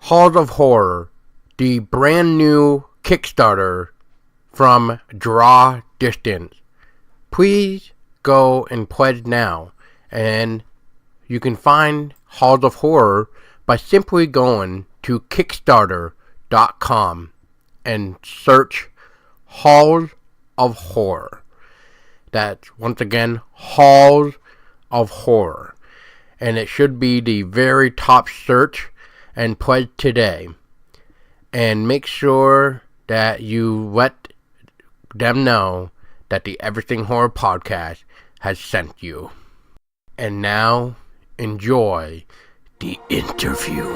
Halls of Horror, the brand new Kickstarter from Draw Distance. Please go and pledge now, and you can find Halls of Horror by simply going to Kickstarter.com and search Halls of Horror. That's, once again, Halls of Horror. And it should be the very top search, and pledge today. And make sure that you let them know that the Everything Horror Podcast has sent you. And now, enjoy the interview.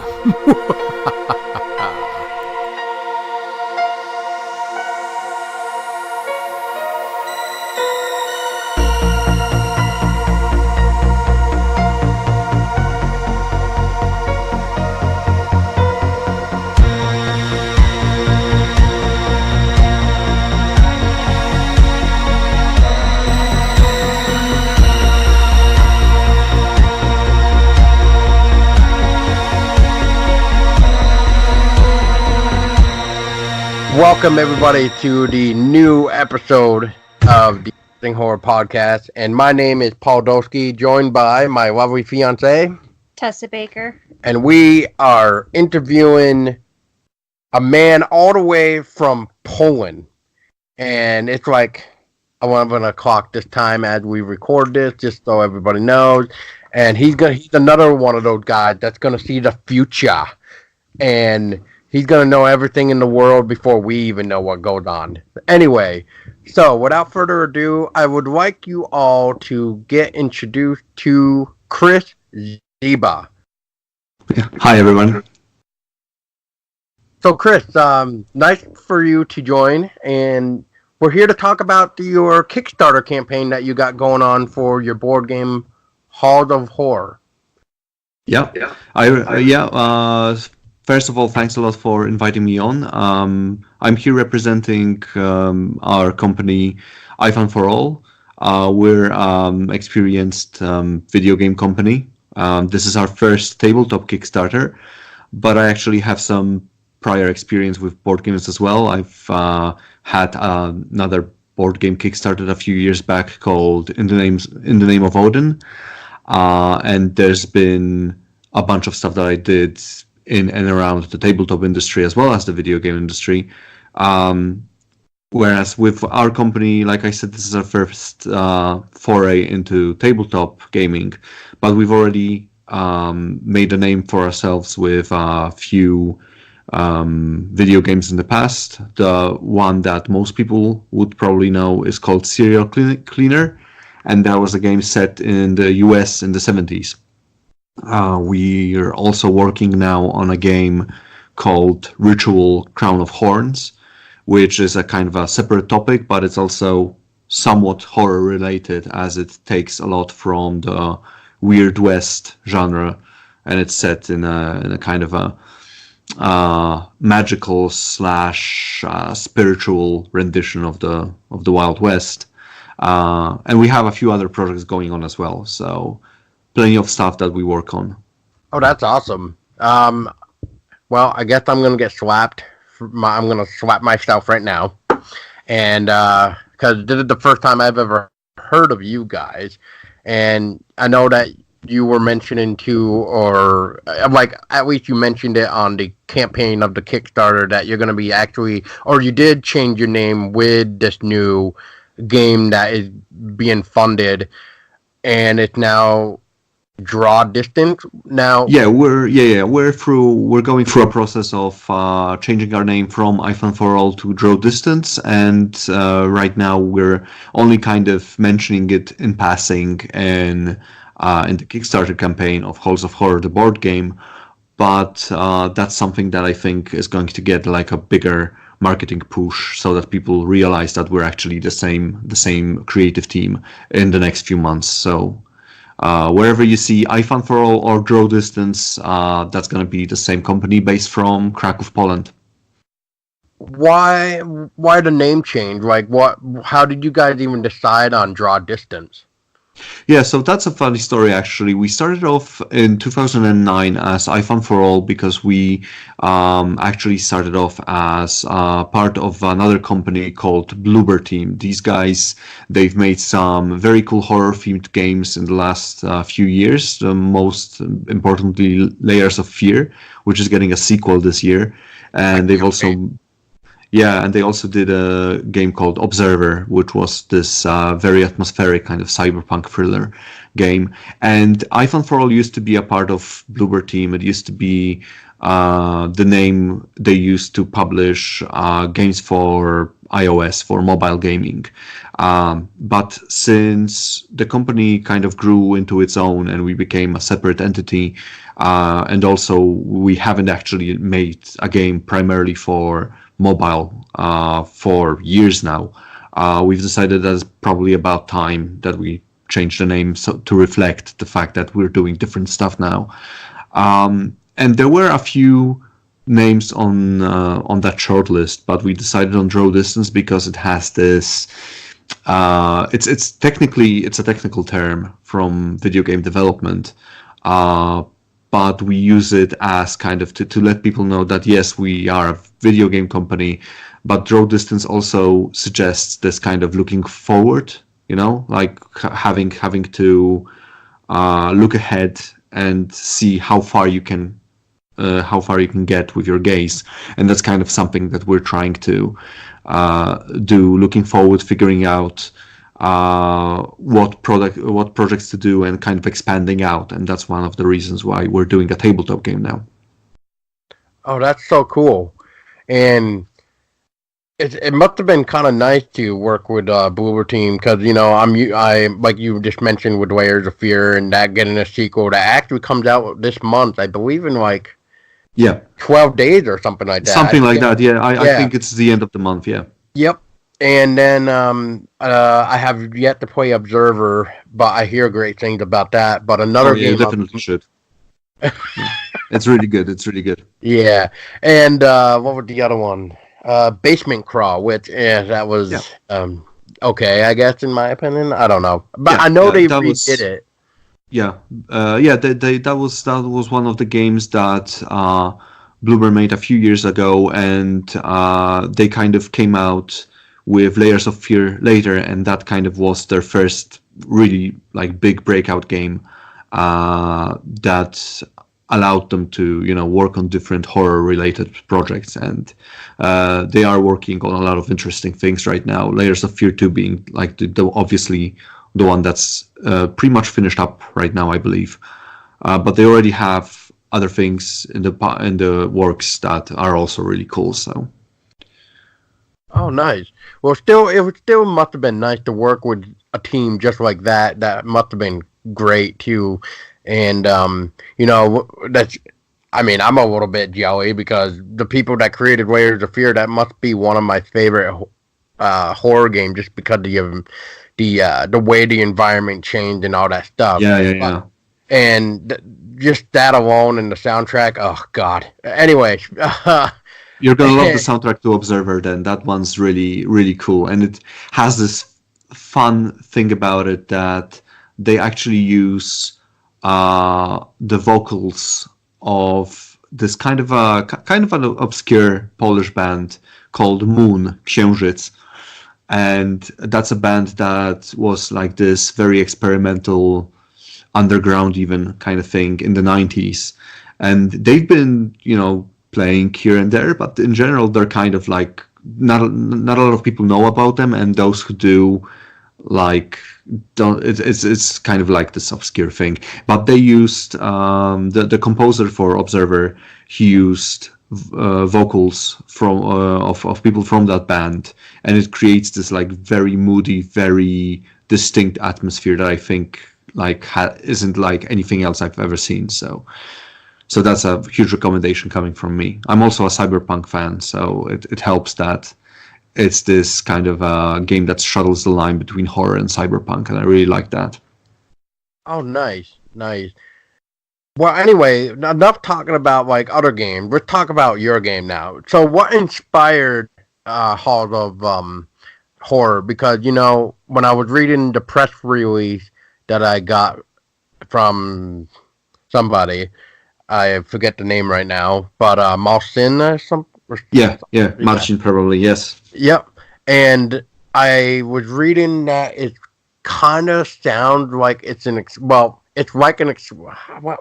Welcome everybody to the new episode of the Everything Horror Podcast, and my name is Paul Dolsky, joined by my lovely fiance, Tessa Baker, and we are interviewing a man all the way from Poland, and it's like 11 o'clock this time as we record this, just so everybody knows, and he's another one of those guys that's gonna see the future, and he's going to know everything in the world before we even know what goes on. Anyway, so without further ado, I would like you all to get introduced to Chris Zięba. Yeah. Hi, everyone. So, Chris, nice for you to join, and we're here to talk about your Kickstarter campaign that you got going on for your board game, Halls of Horror. Yeah. First of all, thanks a lot for inviting me on. I'm here representing our company, Ifan for All. We're experienced video game company. This is our first tabletop Kickstarter, but I actually have some prior experience with board games as well. I've had another board game Kickstarted a few years back called In the Name of Odin, and there's been a bunch of stuff that I did in and around the tabletop industry as well as the video game industry. Whereas with our company, like I said, this is our first foray into tabletop gaming, but we've already made a name for ourselves with a few video games in the past. The one that most people would probably know is called Serial Cleaner, and that was a game set in the US in the 70s. We are also working now on a game called Ritual Crown of Horns, which is a kind of a separate topic, but it's also somewhat horror related, as it takes a lot from the Weird West genre, and it's set in a kind of a magical / spiritual rendition of the Wild West. And we have a few other projects going on as well, so plenty of stuff that we work on. Oh, that's awesome. Well, I guess I'm going to get slapped. I'm going to slap myself right now. And because this is the first time I've ever heard of you guys. And I know that you were mentioning too, or like at least you mentioned it on the campaign of the Kickstarter, that you're going to be actually, or you did change your name with this new game that is being funded. And it's now Draw Distance now. We're going through a process of changing our name from Ifan for All to Draw Distance, and right now we're only kind of mentioning it in passing in the Kickstarter campaign of Halls of Horror, the board game, but that's something that I think is going to get like a bigger marketing push, so that people realize that we're actually the same creative team in the next few months. So wherever you see Ifan for All or Draw Distance, that's going to be the same company based from Kraków, Poland. Why the name change? Like, how did you guys even decide on Draw Distance? Yeah, so that's a funny story actually. We started off in 2009 as iFun for All because we actually started off as part of another company called Bloober Team. These guys, they've made some very cool horror-themed games in the last few years. Most importantly, Layers of Fear, which is getting a sequel this year. And they've also yeah, and they also did a game called Observer, which was this very atmospheric kind of cyberpunk thriller game. And iPhone for All used to be a part of Bloober Team. It used to be the name they used to publish games for iOS, for mobile gaming. But since the company kind of grew into its own and we became a separate entity, and also we haven't actually made a game primarily for mobile for years now. We've decided that it's probably about time that we change the name to reflect the fact that we're doing different stuff now. And there were a few names on that short list, but we decided on Draw Distance because it has this. It's a technical term from video game development. But we use it as kind of to let people know that yes, we are a video game company, but Draw Distance also suggests this kind of looking forward, like having to look ahead and see how far you can get with your gaze, and that's kind of something that we're trying to do, looking forward, figuring out what projects to do and kind of expanding out, and that's one of the reasons why we're doing a tabletop game now. Oh, that's so cool. And it must have been kind of nice to work with Bloober Team because I like you just mentioned with Layers of Fear and that getting a sequel that actually comes out this month, I believe in 12 days or something like that. Something like that, yeah. I think it's the end of the month, yeah. Yep. And then I have yet to play Observer, but I hear great things about that. But another game, you definitely should. It's really good. It's really good. Yeah. And what was the other one? Basement Crawl, which that was okay, I guess, in my opinion. I don't know, but I know they redid it. Yeah, that was one of the games that Bloober made a few years ago, and they kind of came out with Layers of Fear later, and that kind of was their first really big breakout game that allowed them to work on different horror related projects, and they are working on a lot of interesting things right now. Layers of Fear 2 being the obviously the one that's pretty much finished up right now, I believe, but they already have other things in the works that are also really cool. So oh, nice. Well, it still must have been nice to work with a team just like that. That must have been great too. And that's. I mean, I'm a little bit jelly because the people that created Layers of Fear, that must be one of my favorite horror games, just because of the way the environment changed and all that stuff. Yeah. And just that alone and the soundtrack. Oh God. Anyway. You're gonna love the soundtrack to Observer then. That one's really, really cool. And it has this fun thing about it that they actually use the vocals of this kind of an obscure Polish band called Moon, Księżyc. And that's a band that was like this very experimental, underground even kind of thing in the 90s. And they've been, playing here and there, but in general they're kind of not a lot of people know about them, and those who do don't. It's kind of like this obscure thing. But they used the composer for Observer. He used vocals from of people from that band, and it creates this very moody, very distinct atmosphere that I think isn't like anything else I've ever seen. So that's a huge recommendation coming from me. I'm also a cyberpunk fan, so it helps that it's this kind of game that straddles the line between horror and cyberpunk, and I really like that. Oh, nice. Well, anyway, enough talking about other games. Let's talk about your game now. So what inspired Halls of Horror? Because, when I was reading the press release, that I got from somebody. I forget the name right now, but Malsin or some. Yeah, Marcin probably, yes. Yep. And I was reading that it kind of sounds like it's it's like well,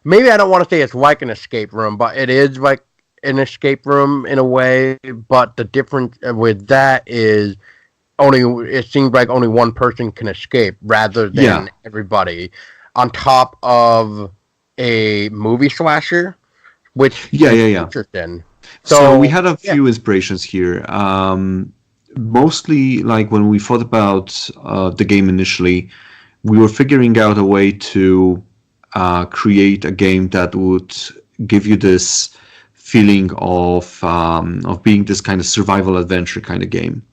maybe I don't want to say it's like an escape room, but it is like an escape room in a way. But the difference with that is it seems like only one person can escape rather than everybody. On top of a movie slasher, which yeah. interesting. So we had a few inspirations here. Mostly, like when we thought about the game initially, we were figuring out a way to create a game that would give you this feeling of being this kind of survival adventure kind of game.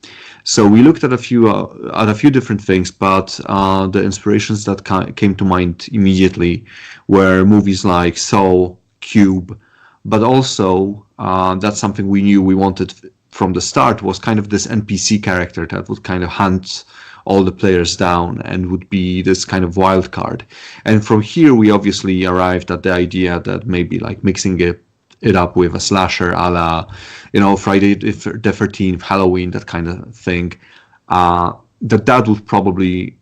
So we looked at a few different things, but the inspirations that came to mind immediately were movies like Saw, Cube, but also that's something we knew we wanted from the start was kind of this NPC character that would kind of hunt all the players down and would be this kind of wild card. And from here, we obviously arrived at the idea that maybe like mixing it up with a slasher a la, Friday the 13th, Halloween, that kind of thing, that would probably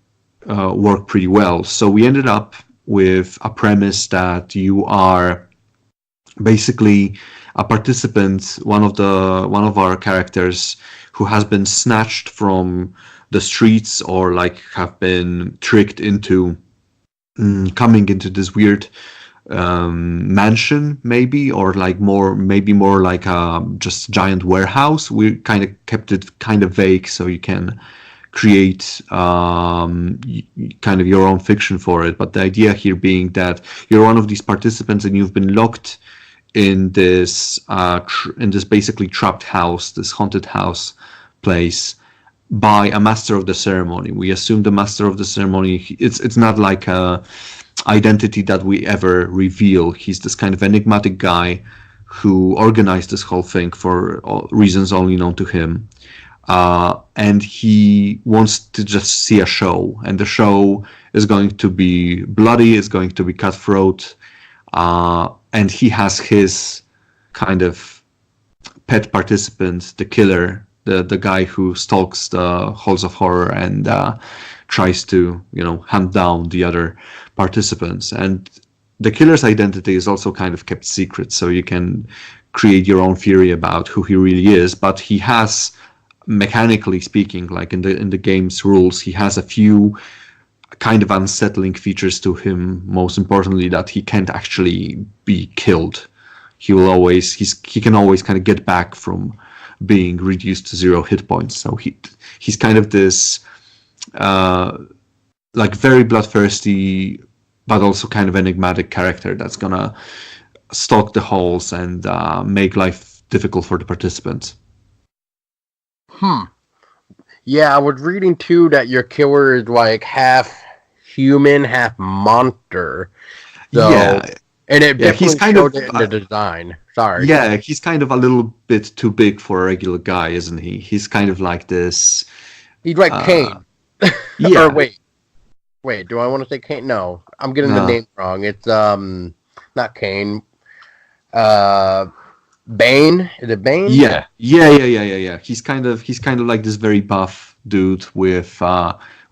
work pretty well. So we ended up with a premise that you are basically a participant, one of our characters who has been snatched from the streets or like have been tricked into coming into this weird mansion, maybe, or like more like a just giant warehouse. We kind of kept it kind of vague so you can create kind of your own fiction for it. But the idea here being that you're one of these participants and you've been locked in this basically trapped house, this haunted house place, by a master of the ceremony. We assume the master of the ceremony, it's not like a identity that we ever reveal. He's this kind of enigmatic guy who organized this whole thing for reasons only known to him. And he wants to just see a show, and the show is going to be bloody, it's going to be cutthroat, and he has his kind of pet participant, the killer, the guy who stalks the halls of horror and tries to, hunt down the other participants. And the killer's identity is also kind of kept secret, so you can create your own theory about who he really is. But he has, mechanically speaking, like in the game's rules, he has a few kind of unsettling features to him. Most importantly, that he can't actually be killed. He can always kind of get back from being reduced to 0 hit points. So he's kind of this like very bloodthirsty, but also kind of enigmatic character that's gonna stalk the halls and make life difficult for the participants. Yeah, I was reading too that your killer is like half human, half monster. So, yeah, and it definitely he's kind showed of it in the design. Sorry. Yeah, he's kind of a little bit too big for a regular guy, isn't he? He's kind of like this. He's like Kane. Yeah. Or wait. Do I want to say Kane? No, I'm getting the name wrong. It's not Kane. Bane? Is it Bane? Yeah. He's kind of like this very buff dude with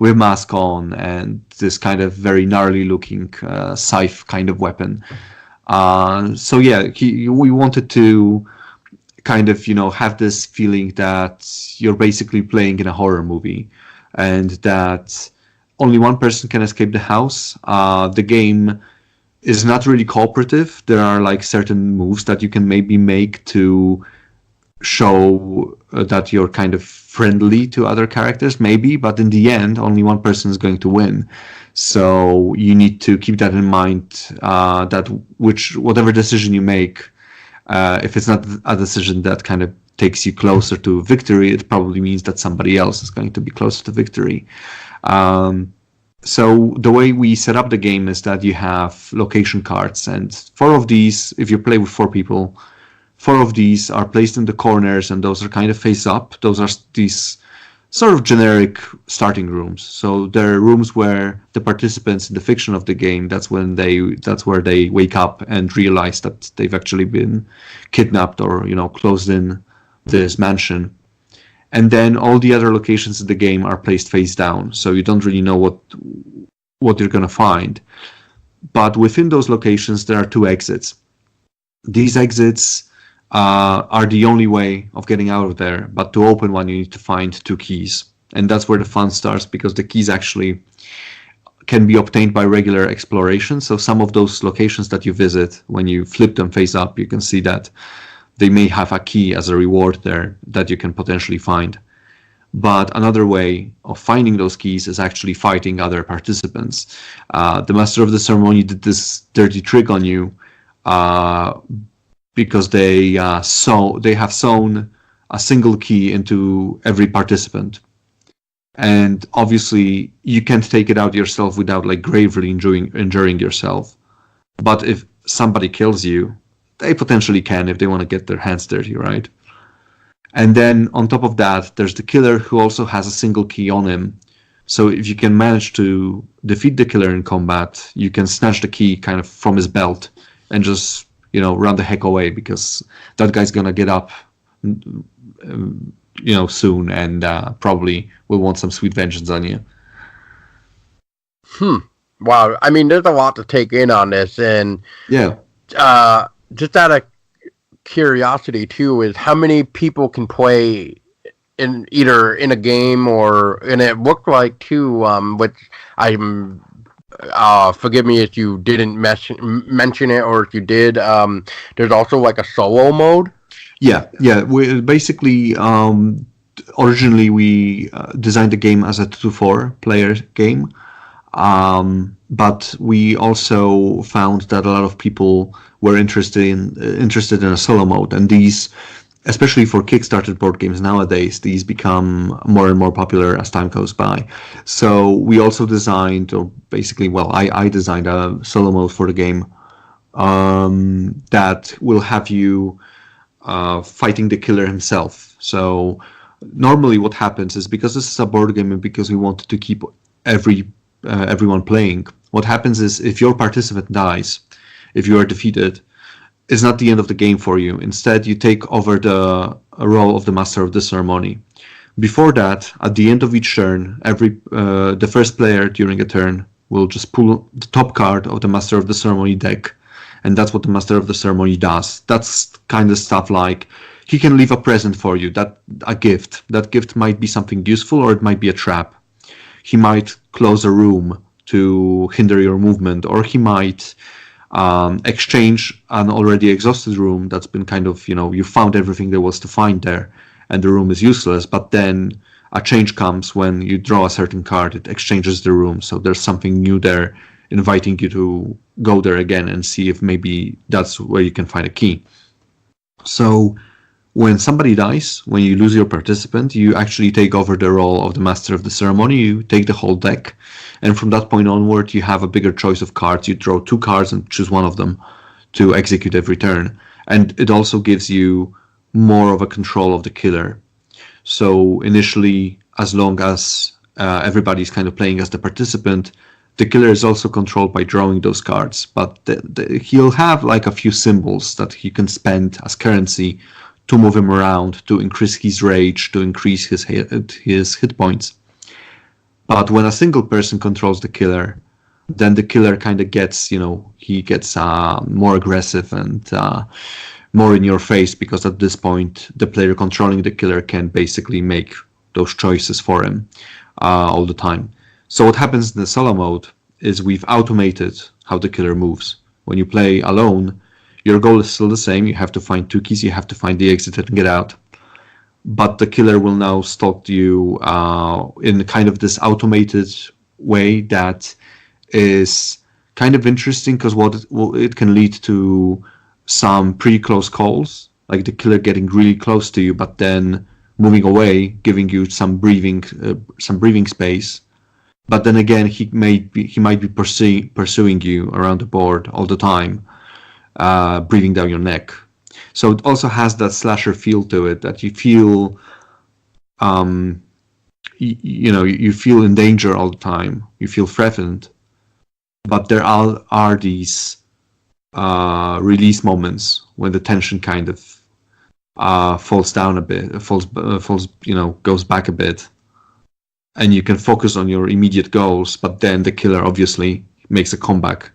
mask on and this kind of very gnarly looking scythe kind of weapon. So yeah, we wanted to kind of have this feeling that you're basically playing in a horror movie, and that only one person can escape the house. The game is not really cooperative. There are like certain moves that you can maybe make to show that you're kind of friendly to other characters, maybe, but in the end, only one person is going to win. So you need to keep that in mind, that whatever decision you make, if it's not a decision that kind of takes you closer to victory, it probably means that somebody else is going to be closer to victory. So the way we set up the game is that you have location cards, and 4 of these, if you play with 4 people, 4 of these are placed in the corners, and those are kind of face up. Those are these sort of generic starting rooms. So there are rooms where the participants in the fiction of the game, that's where they wake up and realize that they've actually been kidnapped or, closed in this mansion. And then all the other locations in the game are placed face down, so you don't really know what you're going to find. But within those locations, there are 2 exits. These exits are the only way of getting out of there, but to open one you need to find 2 keys, and that's where the fun starts, because the keys actually can be obtained by regular exploration. So some of those locations that you visit, when you flip them face up, you can see that they may have a key as a reward there that you can potentially find. But another way of finding those keys is actually fighting other participants. The master of the ceremony did this dirty trick on you, because they have sewn a single key into every participant, and obviously you can't take it out yourself without gravely injuring yourself. But if somebody kills you, they potentially can if they want to get their hands dirty, right? And then on top of that, there's the killer, who also has a single key on him. So if you can manage to defeat the killer in combat, you can snatch the key kind of from his belt and just run the heck away, because that guy's gonna get up, soon, and probably will want some sweet vengeance on you. Wow. I mean, there's a lot to take in on this, and yeah. Just out of curiosity too, is how many people can play in either in a game and it looked like too, which I'm. Forgive me if you didn't mention it, or if you did. There's also a solo mode. Yeah. We basically originally we designed the game as a 2-to-4 player game, but we also found that a lot of people were interested in a solo mode, and these, especially for Kickstarter board games nowadays, these become more and more popular as time goes by. So we also designed, I designed a solo mode for the game that will have you fighting the killer himself. So normally what happens is, because this is a board game and because we wanted to keep everyone playing, what happens is, if your participant dies, if you are defeated, it's not the end of the game for you. Instead, you take over the role of the master of the ceremony. Before that, at the end of each turn, the first player during a turn will just pull the top card of the master of the ceremony deck, and that's what the master of the ceremony does. That's kind of stuff like, he can leave a present for you, a gift. That gift might be something useful, or it might be a trap. He might close a room to hinder your movement, or he might exchange an already exhausted room that's been kind of, you found everything there was to find there, and the room is useless, but then a change comes when you draw a certain card, it exchanges the room, so there's something new there, inviting you to go there again and see if maybe that's where you can find a key. So when somebody dies, when you lose your participant, you actually take over the role of the master of the ceremony. You take the whole deck, and from that point onward, you have a bigger choice of cards. You draw 2 cards and choose one of them to execute every turn. And it also gives you more of a control of the killer. So initially, as long as everybody's kind of playing as the participant, the killer is also controlled by drawing those cards. But he'll have a few symbols that he can spend as currency to move him around, to increase his rage, to increase his hit points. But when a single person controls the killer, then the killer kind of gets, he gets more aggressive and more in your face, because at this point, the player controlling the killer can basically make those choices for him all the time. So what happens in the solo mode is we've automated how the killer moves. When you play alone, your goal is still the same. You have to find 2 keys, you have to find the exit and get out. But the killer will now stalk you in kind of this automated way that is kind of interesting, because it can lead to some pretty close calls, like the killer getting really close to you, but then moving away, giving you some breathing space. But then again, he might be pursuing you around the board all the time, breathing down your neck. So it also has that slasher feel to it, that you feel you feel in danger all the time. You feel threatened, but there are these release moments when the tension kind of falls down a bit, falls goes back a bit, and you can focus on your immediate goals. But then the killer obviously makes a comeback.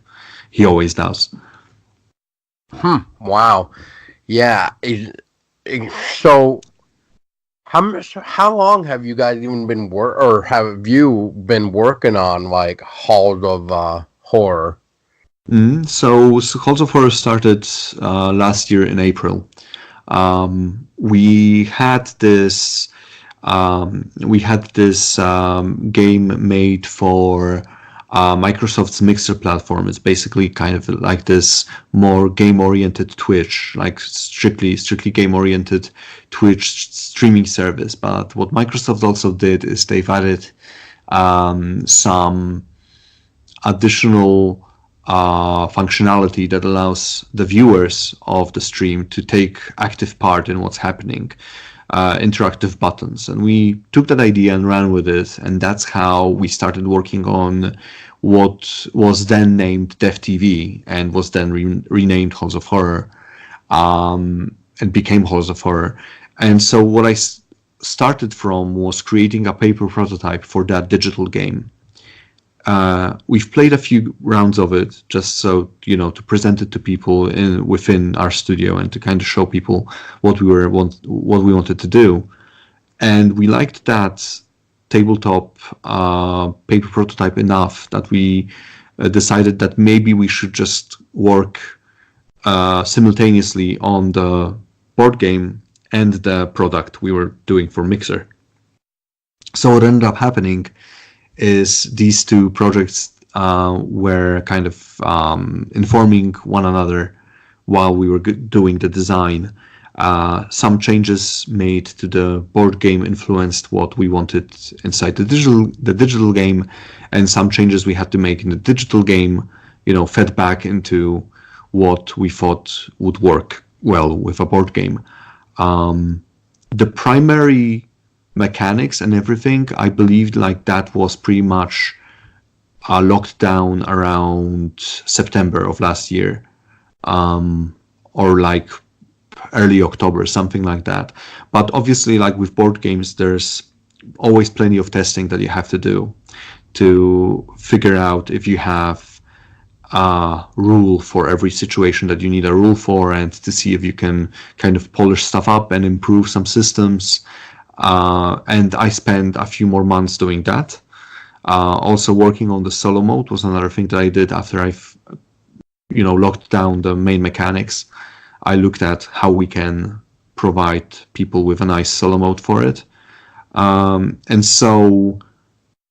He always does. Wow. Yeah. So, how long have you guys even been have you been working on like Halls of Horror? So Halls of Horror started last year in April. We had this game made for Microsoft's Mixer platform. It's basically kind of like this more game-oriented Twitch, like strictly game-oriented Twitch streaming service. But what Microsoft also did is they've added some additional functionality that allows the viewers of the stream to take active part in what's happening. Interactive buttons, and we took that idea and ran with it, and that's how we started working on what was then named Dev TV and was then renamed Halls of Horror, and became Halls of Horror. And so what I started from was creating a paper prototype for that digital game. We've played a few rounds of it just so, to present it to people within our studio and to kind of show people what we wanted to do. And we liked that tabletop paper prototype enough that we decided that maybe we should just work simultaneously on the board game and the product we were doing for Mixer. So what ended up happening is these two projects were kind of informing one another while we were doing the design. Some changes made to the board game influenced what we wanted inside the digital game, and some changes we had to make in the digital game, fed back into what we thought would work well with a board game. The primary mechanics and everything, I believed like that was pretty much locked down around September of last year, or like early October, something like that. But obviously, like with board games, there's always plenty of testing that you have to do to figure out if you have a rule for every situation that you need a rule for, and to see if you can kind of polish stuff up and improve some systems. And I spent a few more months doing that. Also working on the solo mode was another thing that I did after I've locked down the main mechanics. I looked at how we can provide people with a nice solo mode for it. And so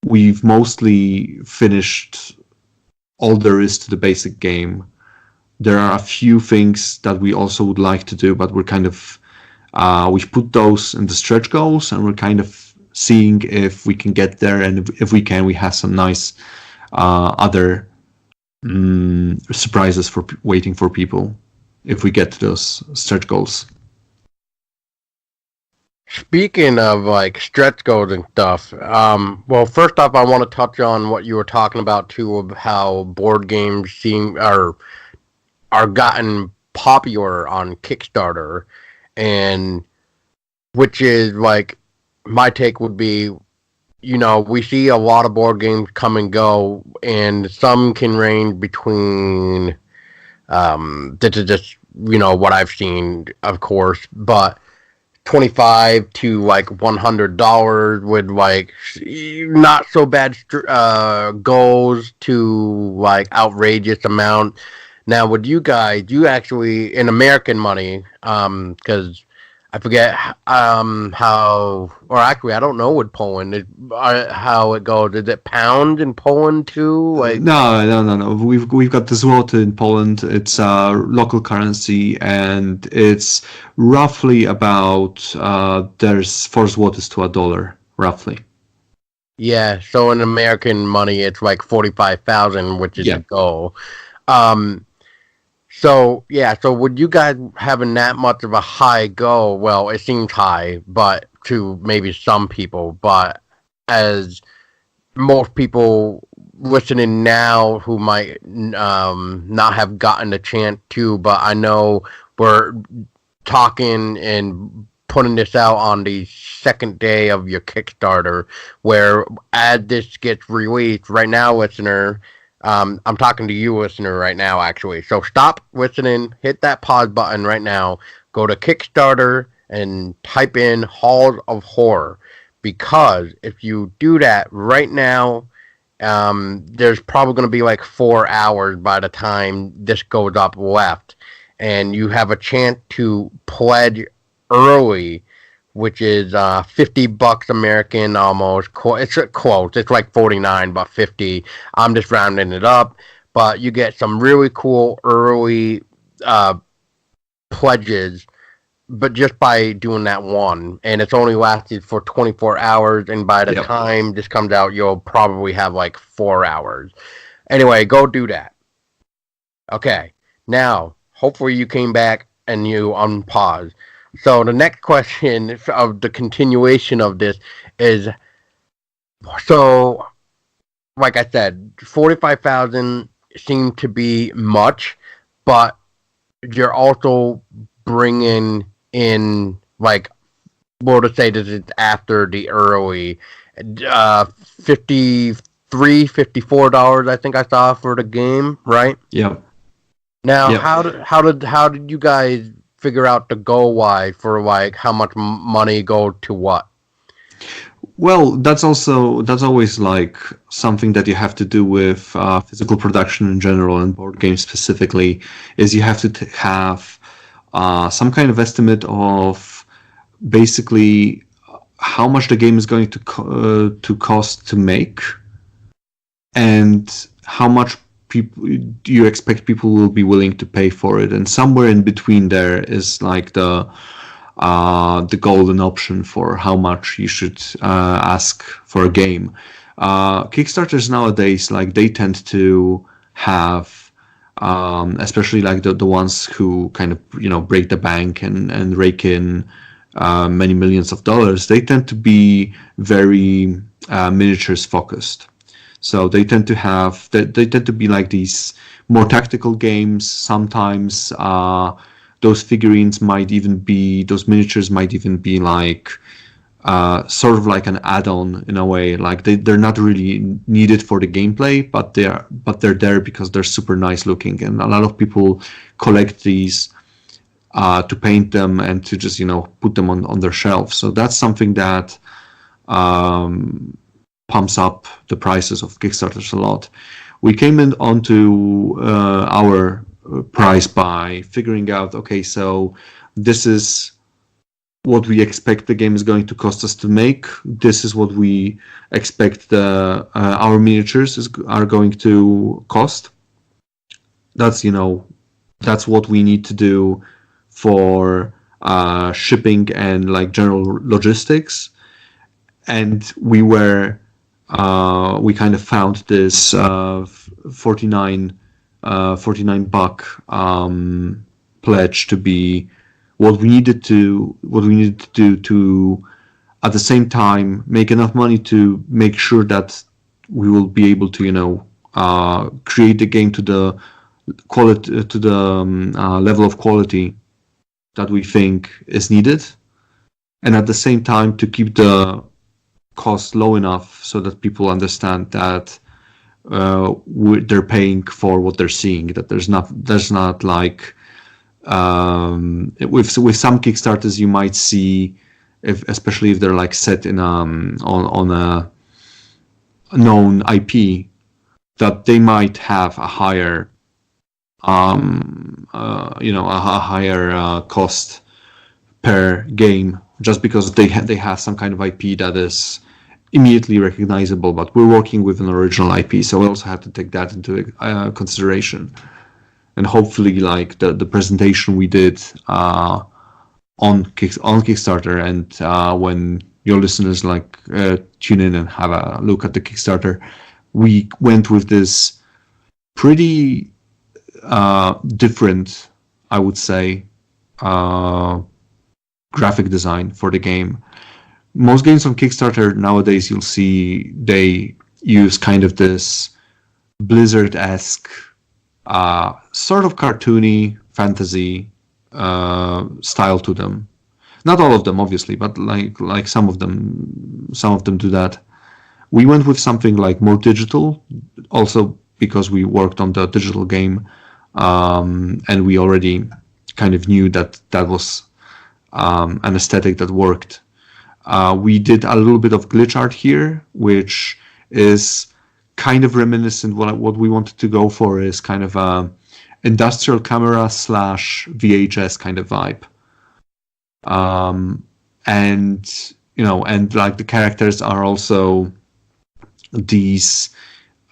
we've mostly finished all there is to the basic game. There are a few things that we also would like to do, but we're kind of we've put those in the stretch goals, and we're kind of seeing if we can get there, and if we can, we have some nice other surprises for waiting for people if we get to those stretch goals. Speaking of like stretch goals and stuff, well, first off, I want to touch on what you were talking about too, of how board games are gotten popular on Kickstarter, and which is like my take would be, we see a lot of board games come and go, and some can range between this is just what I've seen, of course, but $25 to like $100 with like not so bad goals to like outrageous amount. Now, with you guys, you actually in American money, because I forget how, or actually I don't know with Poland how it goes. Is it pound in Poland too? Like no. We've got the zloty in Poland. It's local currency, and it's roughly about there's 4 zlotys to $1 roughly. Yeah, so in American money, it's like 45,000, which is a goal. So with you guys having that much of a high goal, well, it seems high, but to maybe some people, but as most people listening now who might not have gotten the chance to, but I know we're talking and putting this out on the second day of your Kickstarter, where as this gets released right now, listener, I'm talking to you, listener, right now, actually. So stop listening, hit that pause button right now, go to Kickstarter and type in Halls of Horror. Because if you do that right now, there's probably going to be like 4 hours by the time this goes up left. And you have a chance to pledge early, which is $50 American almost. It's close. It's like 49, but 50. I'm just rounding it up. But you get some really cool early pledges, but just by doing that one. And it's only lasted for 24 hours. And by the time this comes out, you'll probably have like 4 hours. Anyway, go do that. Okay. Now, hopefully you came back and you unpause. So the next question of the continuation of this is, so like I said, 45,000 seemed to be much, but you're also bringing in, like, we'll just say this is after the early, $54 I think I saw for the game, right? Yeah. Now, how did you guys figure out the goal wise for like how much money go to what? Well, that's always like something that you have to do with physical production in general and board games specifically, is you have to have some kind of estimate of basically how much the game is going to cost to make, and how much you expect people will be willing to pay for it, and somewhere in between there is like the golden option for how much you should ask for a game. Kickstarters nowadays, like, they tend to have, especially like the ones who kind of break the bank and rake in many millions of dollars, they tend to be very miniatures focused. So they tend to have they tend to be like these more tactical games. Sometimes those figurines might even be, those miniatures might even be like sort of like an add-on in a way. Like they're not really needed for the gameplay, but they're there because they're super nice looking, and a lot of people collect these to paint them and to just put them on their shelf. So that's something that pumps up the prices of Kickstarters a lot. We came in onto our price by figuring out, okay, so this is what we expect the game is going to cost us to make. This is what we expect our miniatures are going to cost. That's that's what we need to do for shipping and like general logistics. And we kind of found this $49 pledge to be what we needed to do to, at the same time, make enough money to make sure that we will be able to create the game to the quality, to the level of quality that we think is needed, and at the same time to keep the cost low enough so that people understand that they're paying for what they're seeing. That there's not like with some Kickstarters you might see, especially if they're like set in on a known IP, that they might have a higher a higher cost per game, just because they have some kind of IP that is immediately recognizable. But we're working with an original IP, so we also have to take that into consideration. And hopefully, like the presentation we did on Kickstarter, and when your listeners tune in and have a look at the Kickstarter, we went with this pretty different, I would say, graphic design for the game. most games on Kickstarter nowadays, you'll see they use kind of this Blizzard-esque, sort of cartoony fantasy style to them. Not all of them, obviously, but like some of them do that. We went with something like more digital, also because we worked on the digital game, and we already kind of knew that was an aesthetic that worked. We did a little bit of glitch art here, which is kind of reminiscent. What we wanted to go for is kind of a industrial camera / VHS kind of vibe. And like the characters are also these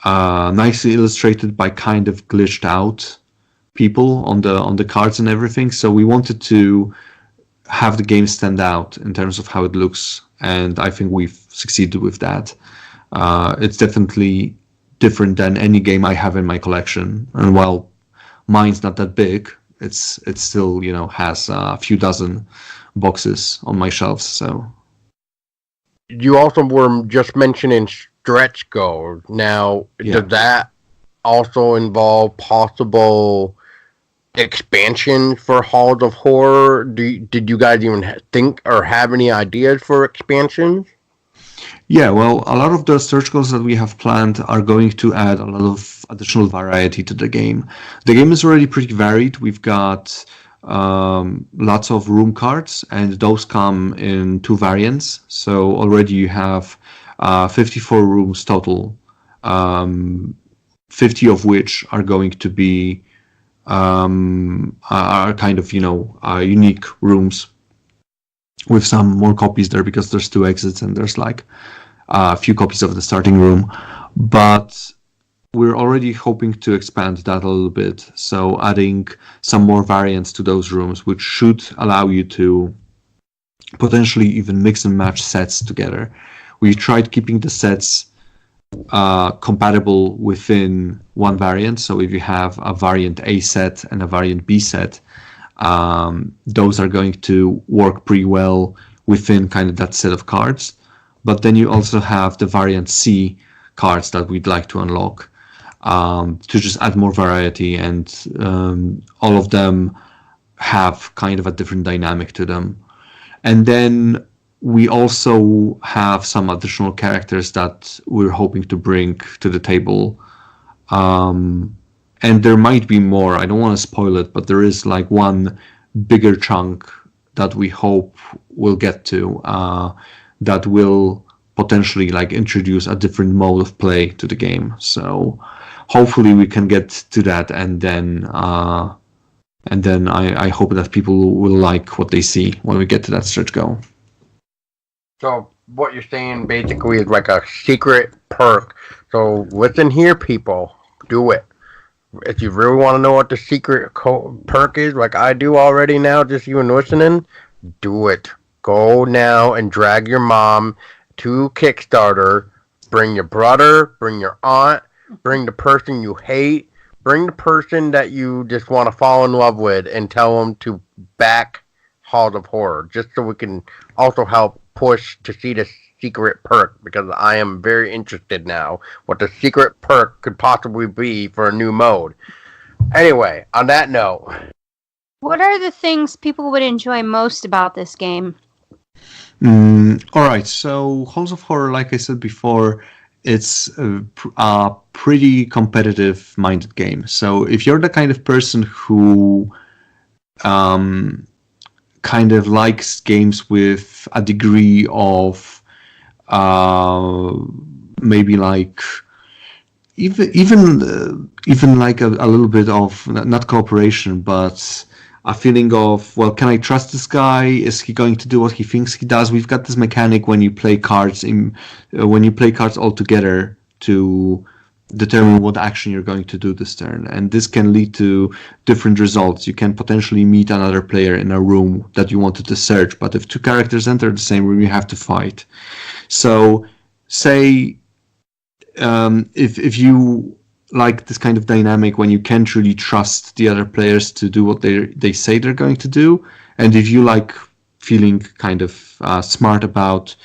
nicely illustrated by kind of glitched out people on the cards and everything. So we wanted to have the game stand out in terms of how it looks, and I think we've succeeded with that. It's definitely different than any game I have in my collection, and while mine's not that big, it still has a few dozen boxes on my shelves. So you also were just mentioning stretch goals. Now, does that also involve possible expansion for Halls of Horror? Did you guys even think or have any ideas for expansions? Yeah, well, a lot of the stretch goals that we have planned are going to add a lot of additional variety to the game. The game is already pretty varied. We've got lots of room cards, and those come in 2 variants. So already you have 54 rooms total, 50 of which are going to be are kind of unique rooms with some more copies there, because there's 2 exits and there's like a few copies of the starting room. But we're already hoping to expand that a little bit, so adding some more variants to those rooms, which should allow you to potentially even mix and match sets together. We tried keeping the sets compatible within one variant. So if you have a variant A set and a variant B set, those are going to work pretty well within kind of that set of cards. But then you also have the variant C cards that we'd like to unlock, to just add more variety, and all of them have kind of a different dynamic to them. And then we also have some additional characters that we're hoping to bring to the table. And there might be more. I don't want to spoil it, but there is like one bigger chunk that we hope we'll get to, that will potentially like introduce a different mode of play to the game. So hopefully we can get to that, and then I hope that people will like what they see when we get to that stretch goal. So what you're saying basically is like a secret perk. So listen here, people, do it. If you really want to know what the secret perk is, like I do already now, just even listening, do it. Go now and drag your mom to Kickstarter. Bring your brother, bring your aunt, bring the person you hate, bring the person that you just want to fall in love with, and tell them to back Halls of Horror, just so we can also help push to see the secret perk, because I am very interested now what the secret perk could possibly be for a new mode. Anyway, on that note, what are the things people would enjoy most about this game? All right, so Halls of Horror, like I said before, it's a pretty competitive-minded game. So if you're the kind of person who kind of likes games with a degree of maybe like even like a little bit of not cooperation, but a feeling of, well, can I trust this guy? Is he going to do what he thinks he does? We've got this mechanic when you play cards all together to determine what action you're going to do this turn, and this can lead to different results. You can potentially meet another player in a room that you wanted to search, but if 2 characters enter the same room, you have to fight. So say if you like this kind of dynamic when you can't really trust the other players to do what they say they're going to do, and if you like feeling kind of smart about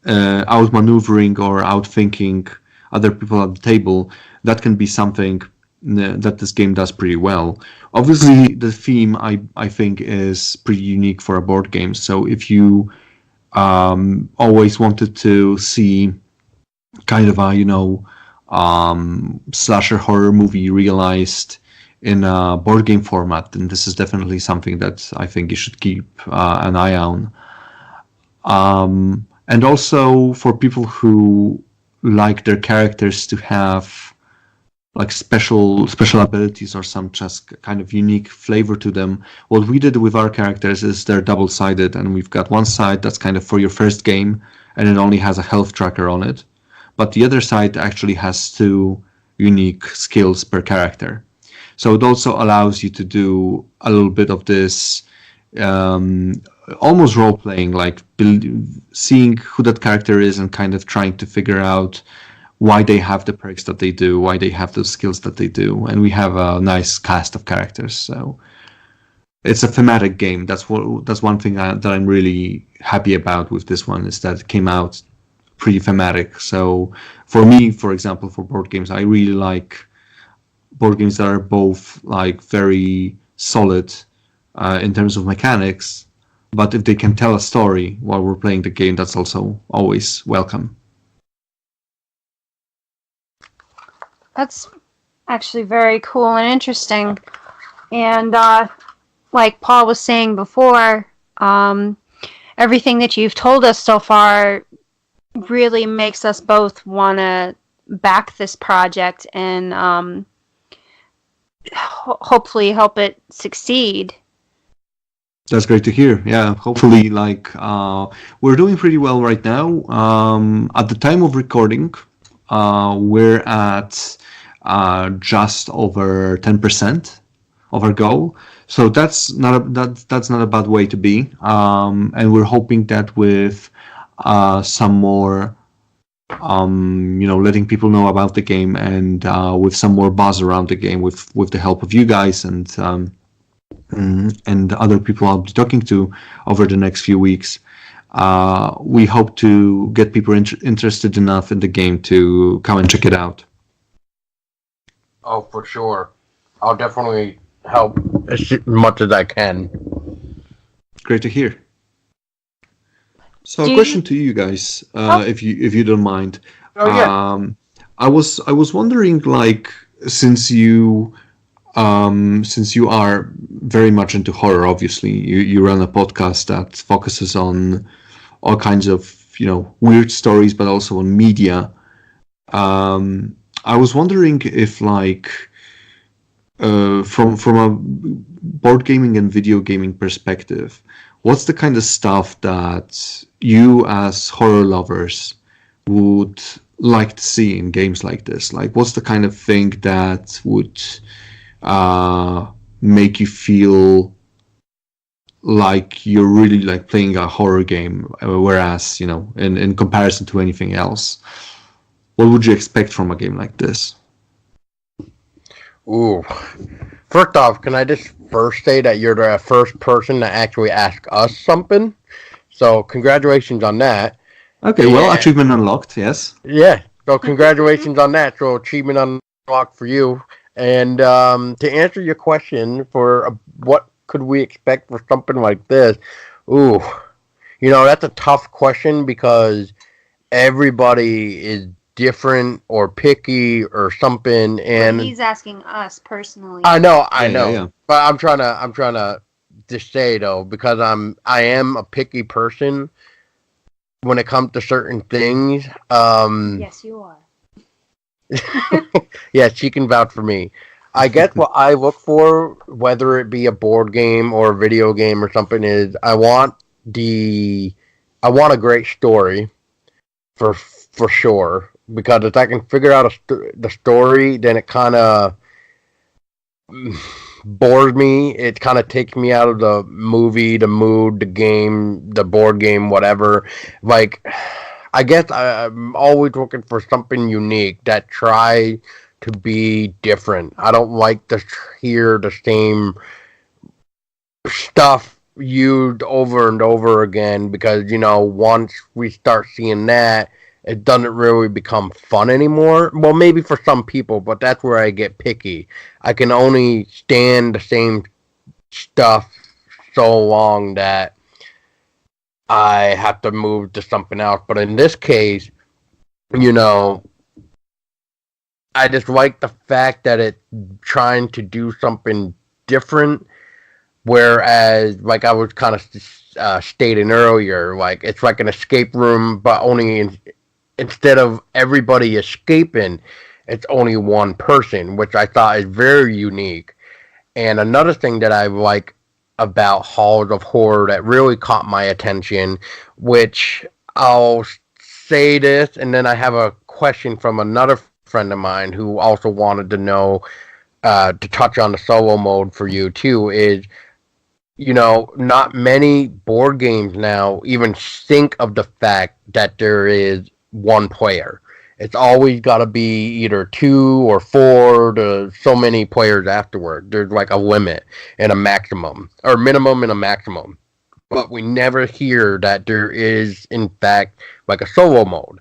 outmaneuvering or outthinking other people at the table, that can be something that this game does pretty well. Obviously, the theme I think is pretty unique for a board game. So if you always wanted to see kind of a slasher horror movie realized in a board game format, then this is definitely something that I think you should keep an eye on. And also for people who like their characters to have like special abilities or some just kind of unique flavor to them. What we did with our characters is they're double-sided, and we've got one side that's kind of for your first game, and it only has a health tracker on it. But the other side actually has 2 unique skills per character. So it also allows you to do a little bit of this almost role-playing, like seeing who that character is and kind of trying to figure out why they have the perks that they do, why they have those skills that they do. And we have a nice cast of characters. So it's a thematic game. That's one thing that I'm really happy about with this one, is that it came out pretty thematic. So for me, for example, for board games, I really like board games that are both like very solid in terms of mechanics, but if they can tell a story while we're playing the game, that's also always welcome. That's actually very cool and interesting. And like Paul was saying before, everything that you've told us so far really makes us both want to back this project and hopefully help it succeed. That's great to hear. Yeah, hopefully, like we're doing pretty well right now. At the time of recording, we're at just over 10% of our goal. So that's not a bad way to be. And we're hoping that with some more, letting people know about the game, and with some more buzz around the game, with the help of you guys and other people I'll be talking to over the next few weeks, we hope to get people interested enough in the game to come and check it out. Oh, for sure. I'll definitely help as much as I can. Great to hear. So, a question to you guys, if you don't mind. Oh yeah. I was wondering, like, since you are very much into horror, obviously, you run a podcast that focuses on all kinds of weird stories, but also on media. I was wondering if, like, from a board gaming and video gaming perspective, what's the kind of stuff that you as horror lovers would like to see in games like this? Like, what's the kind of thing that would make you feel like you're really like playing a horror game, whereas in comparison to anything else, what would you expect from a game like this? Ooh. First off, can I just first say that you're the first person to actually ask us something? So congratulations on that. Okay, well, achievement unlocked, yes. Yeah, so congratulations on that. So achievement unlocked for you. And to answer your question for what could we expect for something like this, ooh, that's a tough question because everybody is different or picky or something, and he's asking us personally. I know. Yeah. But I'm trying to just say though, because I am a picky person when it comes to certain things. Yes, you are. Yeah, she can vouch for me. I guess what I look for, whether it be a board game or a video game or something, is I want a great story for sure. Because if I can figure out the story, then it kind of bores me. It kind of takes me out of the movie, the mood, the game, the board game, whatever. Like, I guess I'm always looking for something unique that try to be different. I don't like to hear the same stuff used over and over again because, once we start seeing that, it doesn't really become fun anymore. Well, maybe for some people, but that's where I get picky. I can only stand the same stuff so long that I have to move to something else. But in this case, you know, I just like the fact that it's trying to do something different. Whereas, like I was kind of stating earlier, like it's like an escape room, but instead of everybody escaping, it's only one person, which I thought is very unique. And another thing that I like about Halls of Horror that really caught my attention, which I'll say this, and then I have a question from another friend of mine who also wanted to know to touch on the solo mode for you too, is not many board games now even think of the fact that there is one player. It's always got to be either 2 or 4 to so many players afterward. There's like a limit and a maximum, or minimum and a maximum. But we never hear that there is, in fact, like a solo mode.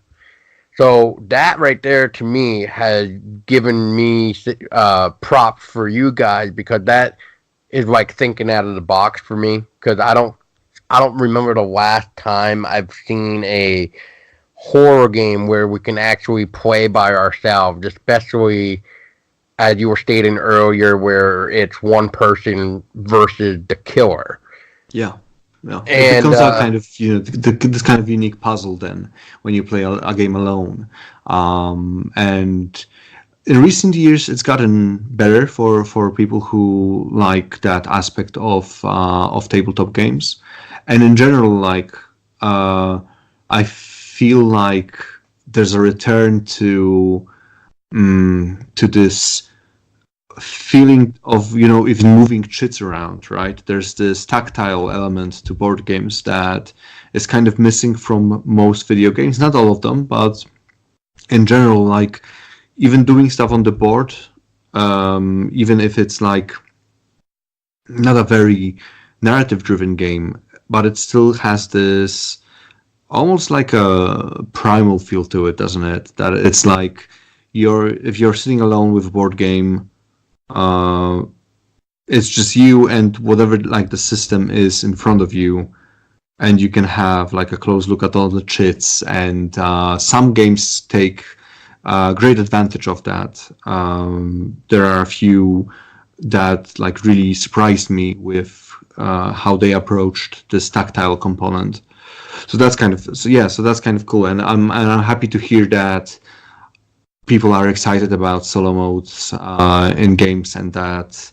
So that right there to me has given me props for you guys, because that is like thinking out of the box for me, because I don't remember the last time I've seen a horror game where we can actually play by ourselves, especially as you were stating earlier, where it's one person versus the killer. Yeah. Yeah, it And becomes a kind of this kind of unique puzzle then when you play a game alone. And in recent years, it's gotten better for people who like that aspect of tabletop games, and in general, like I feel like there's a return to this feeling of even moving chits around, right? There's this tactile element to board games that is kind of missing from most video games. Not all of them, but in general, like even doing stuff on the board, even if it's like not a very narrative driven game, but it still has this almost like a primal feel to it, doesn't it? That it's like if you're sitting alone with a board game, it's just you and whatever like the system is in front of you, and you can have like a close look at all the chits. And some games take great advantage of that. There are a few that like really surprised me with how they approached this tactile component. So that's kind of cool, and I'm happy to hear that people are excited about solo modes in games, and that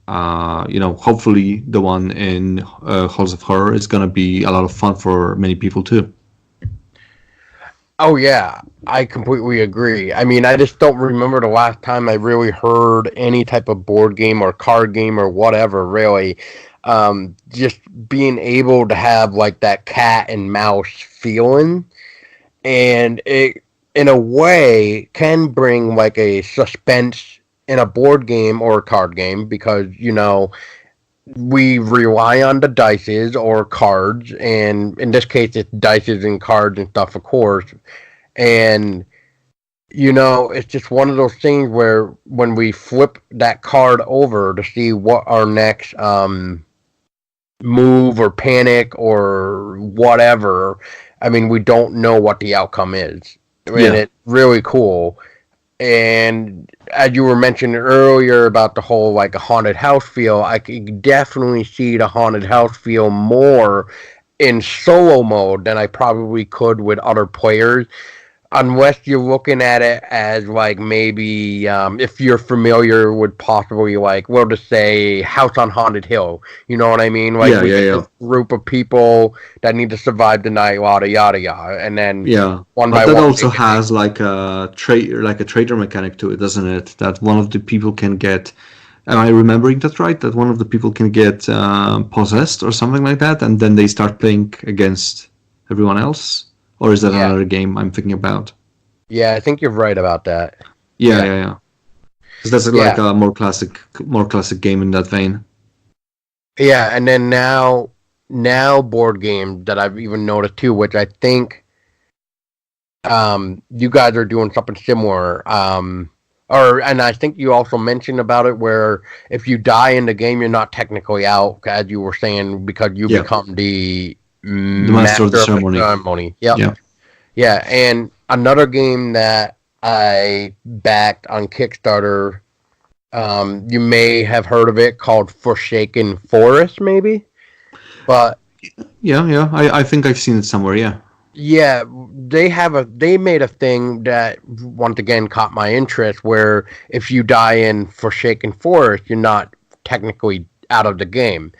hopefully the one in Halls of Horror is going to be a lot of fun for many people too. oh yeah, I completely agree. I mean, I just don't remember the last time I really heard any type of board game or card game or whatever, really. Just being able to have like that cat and mouse feeling, and it in a way can bring like a suspense in a board game or a card game, because we rely on the dices or cards, and in this case it's dices and cards and stuff, of course. And it's just one of those things where when we flip that card over to see what our next move or panic or whatever, I mean, we don't know what the outcome is. And it's really cool. And as you were mentioning earlier about the whole like a haunted house feel, I could definitely see the haunted house feel more in solo mode than I probably could with other players. Unless you're looking at it as like maybe if you're familiar with possibly like, we'll just say House on Haunted Hill, you know what I mean? Like a group of people that need to survive the night, yada yada yada, and then one by one. But that one also has like a trader mechanic to it, doesn't it? That one of the people can get. Am I remembering that right? That one of the people can get possessed or something like that, and then they start playing against everyone else. Or is that another game I'm thinking about? Yeah, I think you're right about that. Yeah. Because that's like a more classic game in that vein. Yeah, and then now now board games that I've even noticed too, which I think you guys are doing something similar. And I think you also mentioned about it where if you die in the game, you're not technically out, as you were saying, because you become the master of the ceremony. Yep. Yeah, and another game that I backed on Kickstarter, you may have heard of it, called Forsaken Forest, maybe. But yeah, I think I've seen it somewhere. Yeah. Yeah, they made a thing that once again caught my interest where if you die in Forsaken Forest, you're not technically out of the game.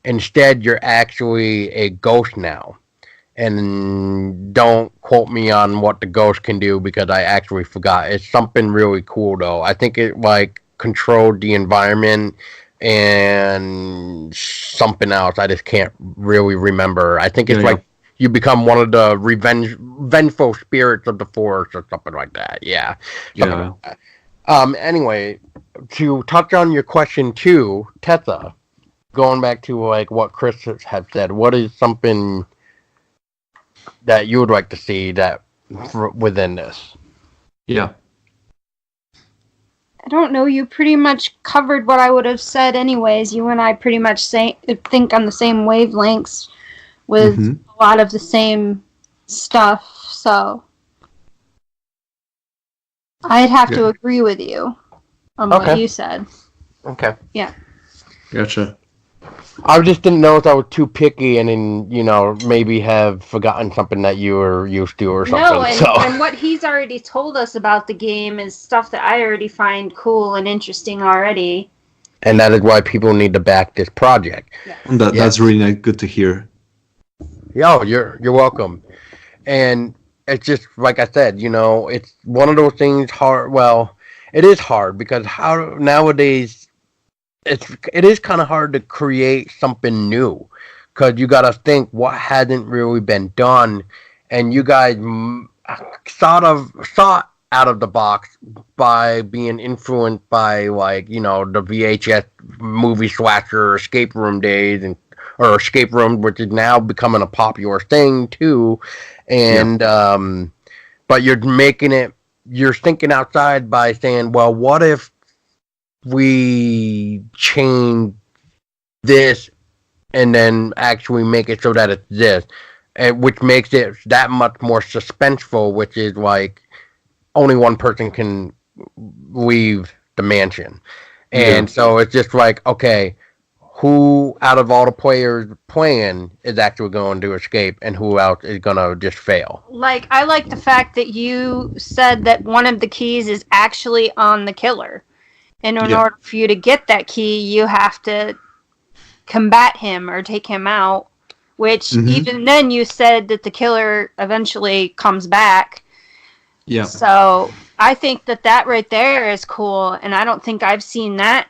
Instead, you're actually a ghost now. And don't quote me on what the ghost can do because I actually forgot. It's something really cool though. I think it like controlled the environment and something else. I just can't really remember. I think it's you become one of the vengeful spirits of the forest or something like that. Yeah. Like that. Anyway, to touch on your question too, Tetha, going back to like what Chris had said, what is something that you would like to see that within this? Yeah. I don't know. You pretty much covered what I would have said anyways. You and I pretty much think on the same wavelengths with a lot of the same stuff. So I'd have to agree with you on what you said. Okay. Yeah. Gotcha. I just didn't know if I was too picky and then, maybe have forgotten something that you were used to or something. No, and what he's already told us about the game is stuff that I already find cool and interesting already. And that is why people need to back this project. Yeah. That's really good to hear. Yo, you're welcome. And it's just, like I said, it's one of those things hard. Well, it is hard because nowadays it is kind of hard to create something new because you got to think what hasn't really been done, and you guys thought out of the box by being influenced by like the VHS movie slasher escape room days or escape room, which is now becoming a popular thing too, and but you're thinking outside by saying, well, what if we change this and then actually make it so that it's this, which makes it that much more suspenseful, which is like only one person can leave the mansion. And so it's just like, okay, who out of all the players playing is actually going to escape and who else is going to just fail? Like, I like the fact that you said that one of the keys is actually on the killer. And in order for you to get that key, you have to combat him or take him out. Which, even then, you said that the killer eventually comes back. Yeah. So, I think that right there is cool. And I don't think I've seen that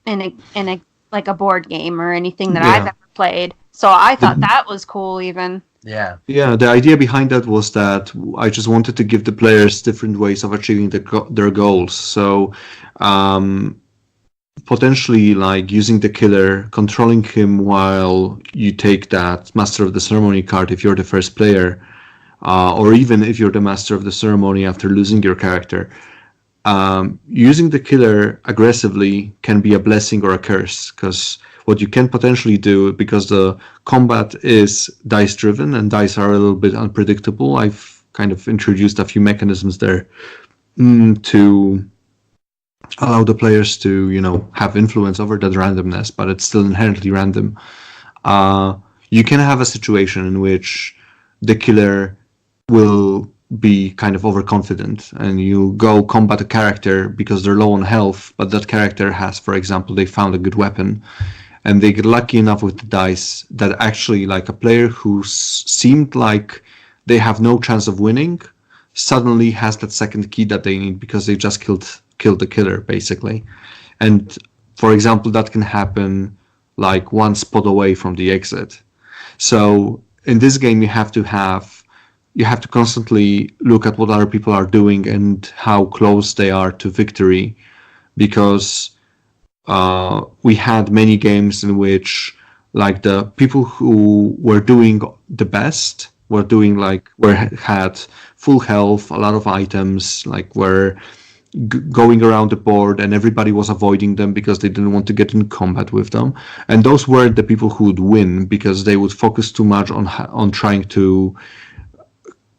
in a like a board game or anything that I've ever played. So, I thought that was cool, even. Yeah. Yeah, the idea behind that was that I just wanted to give the players different ways of achieving their goals. So, potentially like using the killer, controlling him while you take that Master of the Ceremony card if you're the first player, or even if you're the Master of the Ceremony after losing your character. Using the killer aggressively can be a blessing or a curse, because what you can potentially do, because the combat is dice driven and dice are a little bit unpredictable, I've kind of introduced a few mechanisms there to allow the players to have influence over that randomness, but it's still inherently random. You can have a situation in which the killer will be kind of overconfident and you go combat a character because they're low on health, but that character has, for example, they found a good weapon and they get lucky enough with the dice that actually like a player who seemed like they have no chance of winning suddenly has that second key that they need because they just killed the killer basically. And for example, that can happen like one spot away from the exit. So in this game you have to constantly look at what other people are doing and how close they are to victory, because we had many games in which like the people who were doing the best had full health, a lot of items, like were going around the board, and everybody was avoiding them because they didn't want to get in combat with them. And those were the people who would win because they would focus too much on trying to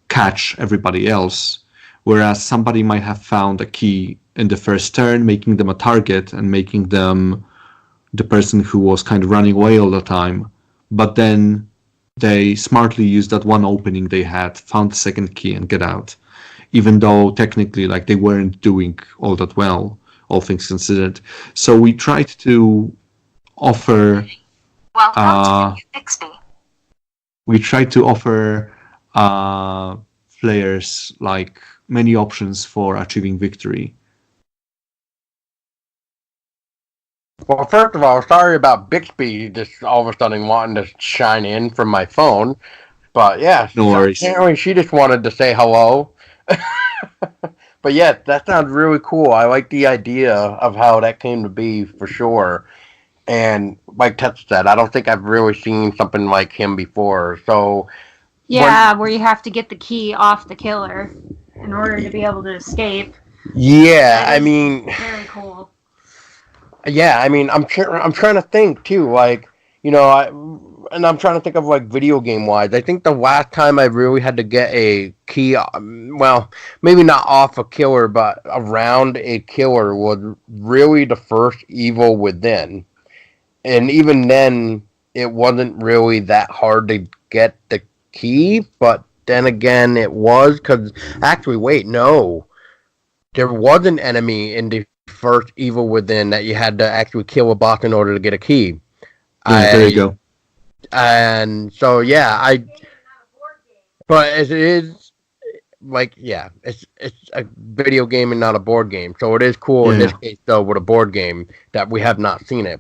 catch everybody else. Whereas somebody might have found a key in the first turn, making them a target and making them the person who was kind of running away all the time. But then they smartly used that one opening they had, found the second key, and get out. Even though technically, like, they weren't doing all that well, all things considered. So we tried to offer. We tried to offer players like many options for achieving victory. Well, first of all, sorry about Bixby just all of a sudden wanting to shine in from my phone. But yeah, no worries. Apparently she just wanted to say hello. But yeah, that sounds really cool. I like the idea of how that came to be for sure. And like Tessa said, I don't think I've really seen something like him before. So yeah, where you have to get the key off the killer in order to be able to escape. Yeah, I mean, very cool. Yeah, I mean, I'm trying to think too, like, you know, I'm trying to think of like video game wise. I think the last time I really had to get a key, well, maybe not off a killer, but around a killer was really the first Evil Within, and even then, it wasn't really that hard to get the key. But then again, it was because actually, wait, no, there was an enemy in the first Evil Within that you had to actually kill a boss in order to get a key. Yeah, there you go. And so yeah, but it is like, yeah, it's a video game and not a board game. So it is cool in this case though with a board game that we have not seen it.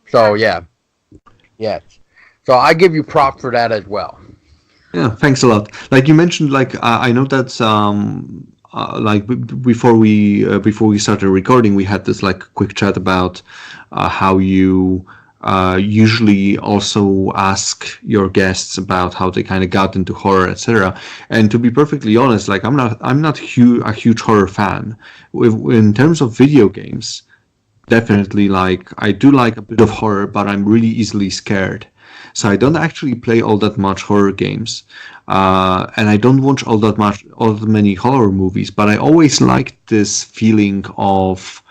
So yeah, yes. So I give you props for that as well. Yeah, thanks a lot. Like you mentioned, like I know that like before we started recording, we had this like quick chat about how you usually also ask your guests about how they kind of got into horror, etc. And to be perfectly honest, like I'm not a huge horror fan. In terms of video games, definitely, like I do like a bit of horror, but I'm really easily scared. So I don't actually play all that much horror games, and I don't watch all that many horror movies. But I always liked this feeling of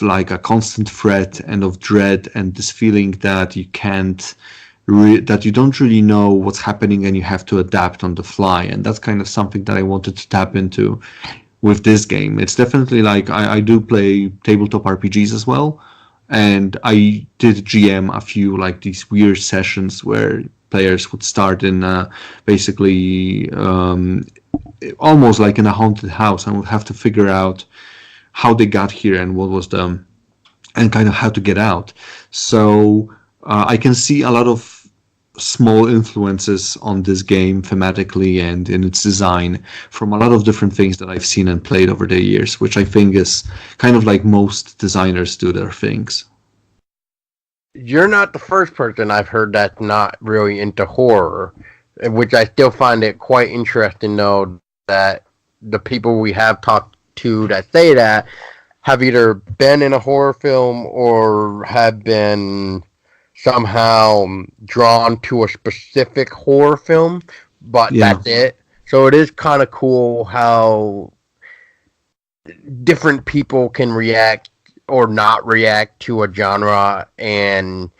like a constant threat and of dread, and this feeling that you can't, that you don't really know what's happening, and you have to adapt on the fly. And that's kind of something that I wanted to tap into with this game. It's definitely like I do play tabletop RPGs as well. And I did GM a few like these weird sessions where players would start in basically almost like in a haunted house, and would have to figure out how they got here and what was and kind of how to get out. So I can see a lot of small influences on this game thematically and in its design from a lot of different things that I've seen and played over the years, which I think is kind of like most designers do their things. You're not the first person I've heard that's not really into horror, which I still find it quite interesting though that the people we have talked to that say that have either been in a horror film or have been somehow drawn to a specific horror film, but that's it. So it is kind of cool how different people can react or not react to a genre and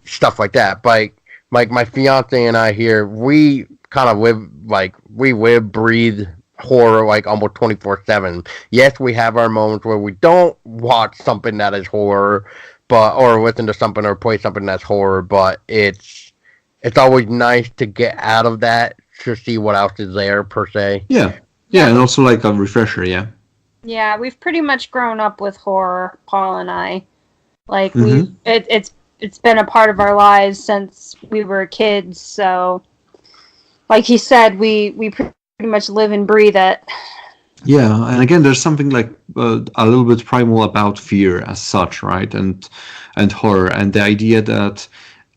stuff like that. Like my fiance and I here, we kind of live, breathe horror like almost 24/7. Yes, we have our moments where we don't watch something that is horror, or listen to something or play something that's horror, but it's always nice to get out of that to see what else is there per se. Yeah, and also like a refresher. Yeah, we've pretty much grown up with horror, Paul and I. Like it's been a part of our lives since we were kids. So, like he said, we pretty much live and breathe it. Yeah, and again, there's something like a little bit primal about fear as such, right? And and horror, and the idea that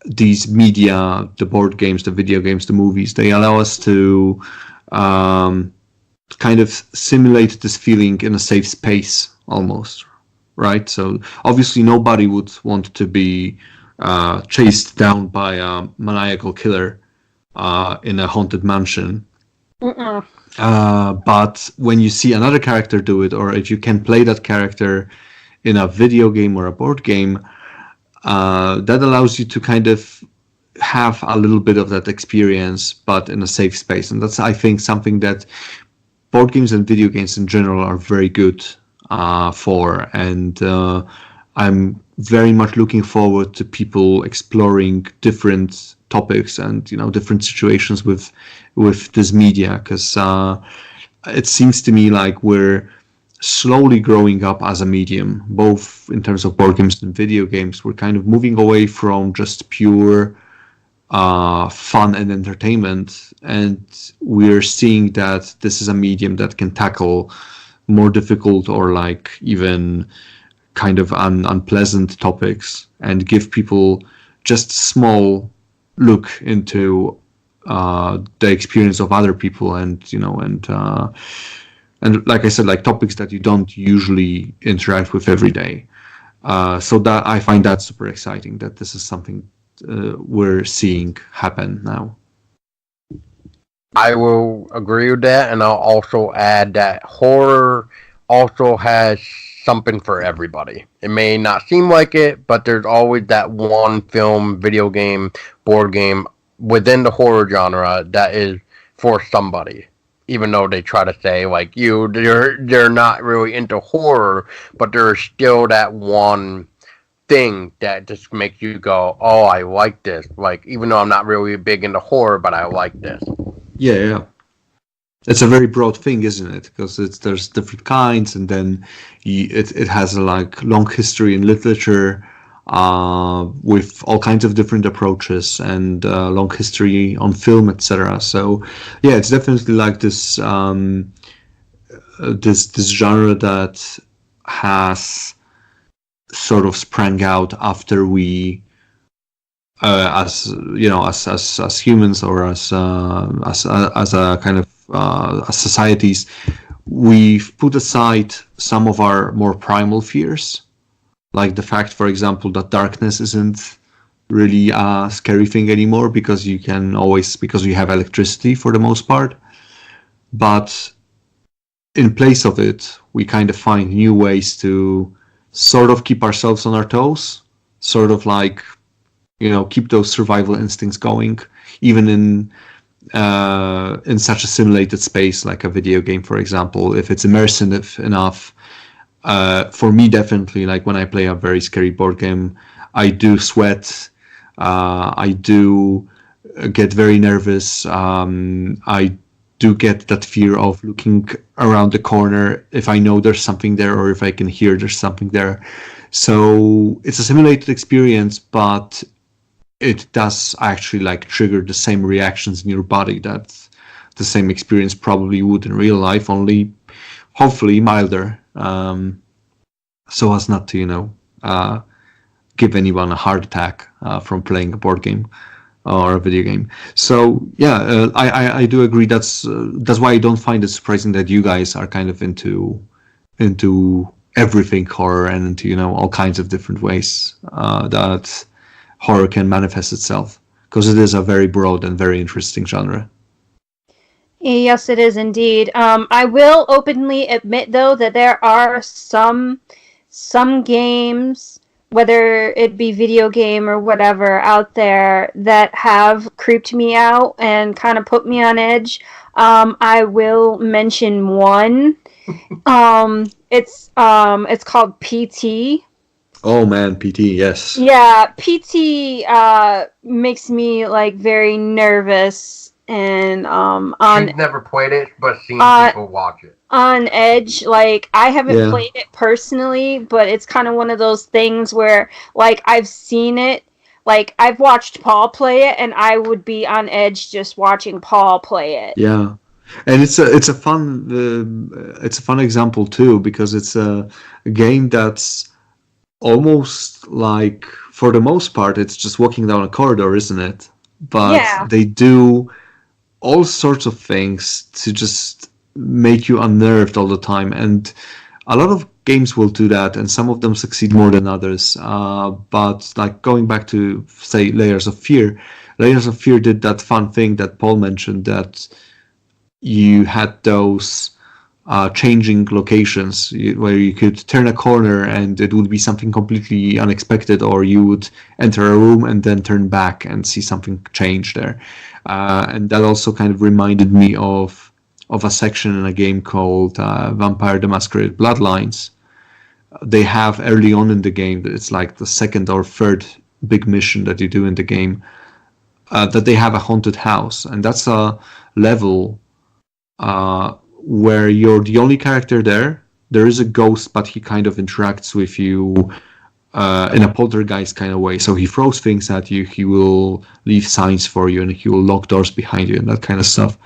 these media, the board games, the video games, the movies, they allow us to kind of simulate this feeling in a safe space almost, right? So obviously nobody would want to be chased down by a maniacal killer in a haunted mansion. But when you see another character do it, or if you can play that character in a video game or a board game, that allows you to kind of have a little bit of that experience, but in a safe space. And that's, I think, something that board games and video games in general are very good for. And I'm very much looking forward to people exploring different topics and, you know, different situations with this media, because it seems to me like we're slowly growing up as a medium, both in terms of board games and video games. We're kind of moving away from just pure fun and entertainment, and we're seeing that this is a medium that can tackle more difficult or like even kind of unpleasant topics and give people just small look into the experience of other people, and you know, and like I said, like topics that you don't usually interact with every day. So that I find that super exciting, that this is something we're seeing happen now. I will agree with that, and I'll also add that horror also has something for everybody. It may not seem like it, but there's always that one film, video game, board game within the horror genre that is for somebody. Even though they try to say like they're not really into horror, but there's still that one thing that just makes you go, "Oh, I like this." Like, even though I'm not really big into horror, but I like this. Yeah. It's a very broad thing, isn't it? Because there's different kinds, and then it has a like long history in literature, with all kinds of different approaches, and long history on film, etc. So yeah, it's definitely like this this genre that has sort of sprang out after we, as you know, as humans, or as a kind of as societies, we've put aside some of our more primal fears, like the fact, for example, that darkness isn't really a scary thing anymore because you have electricity for the most part. But in place of it, we kind of find new ways to sort of keep ourselves on our toes, sort of like, you know, keep those survival instincts going, even in such a simulated space like a video game, for example. If it's immersive enough, for me, definitely, like when I play a very scary board game, I do sweat, I do get very nervous, I do get that fear of looking around the corner if I know there's something there, or if I can hear there's something there. So it's a simulated experience, but it does actually like trigger the same reactions in your body that the same experience probably would in real life, only hopefully milder, so as not to, you know, give anyone a heart attack from playing a board game or a video game. So yeah, I do agree. That's why I don't find it surprising that you guys are kind of into everything horror, and into, you know, all kinds of different ways that horror can manifest itself, because it is a very broad and very interesting genre. Yes, it is indeed. I will openly admit, though, that there are some games, whether it be video game or whatever, out there that have creeped me out and kind of put me on edge. I will mention one. It's called PT. Oh man, PT, yes. Yeah, PT makes me like very nervous and She's never played it, but seen people watch it. On edge. Like, I haven't played it personally, but it's kind of one of those things where, like, I've seen it. Like, I've watched Paul play it, and I would be on edge just watching Paul play it. Yeah, and it's a fun example too, because it's a game that's almost like, for the most part, it's just walking down a corridor, isn't it? But Yeah. they do all sorts of things to just make you unnerved all the time. And a lot of games will do that, and some of them succeed more than others. But like going back to, say, Layers of Fear did that fun thing that Paul mentioned, that you had those changing locations where you could turn a corner and it would be something completely unexpected, or you would enter a room and then turn back and see something change there. And that also kind of reminded me of a section in a game called Vampire the Masquerade Bloodlines. They have early on in the game, it's like the second or third big mission that you do in the game, that they have a haunted house, and that's a level where you're the only character there. There is a ghost, but he kind of interacts with you in a poltergeist kind of way. So he throws things at you, he will leave signs for you, and he will lock doors behind you and that kind of stuff.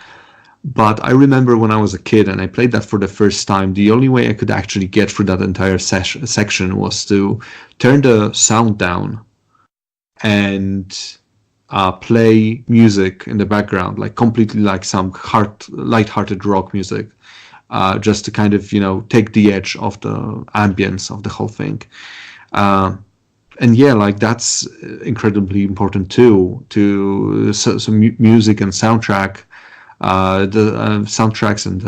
But I remember when I was a kid and I played that for the first time, the only way I could actually get through that entire section was to turn the sound down and play music in the background, like completely like some light-hearted rock music, just to kind of, take the edge of the ambience of the whole thing. And yeah, like that's incredibly important too, to music and soundtrack, the soundtracks and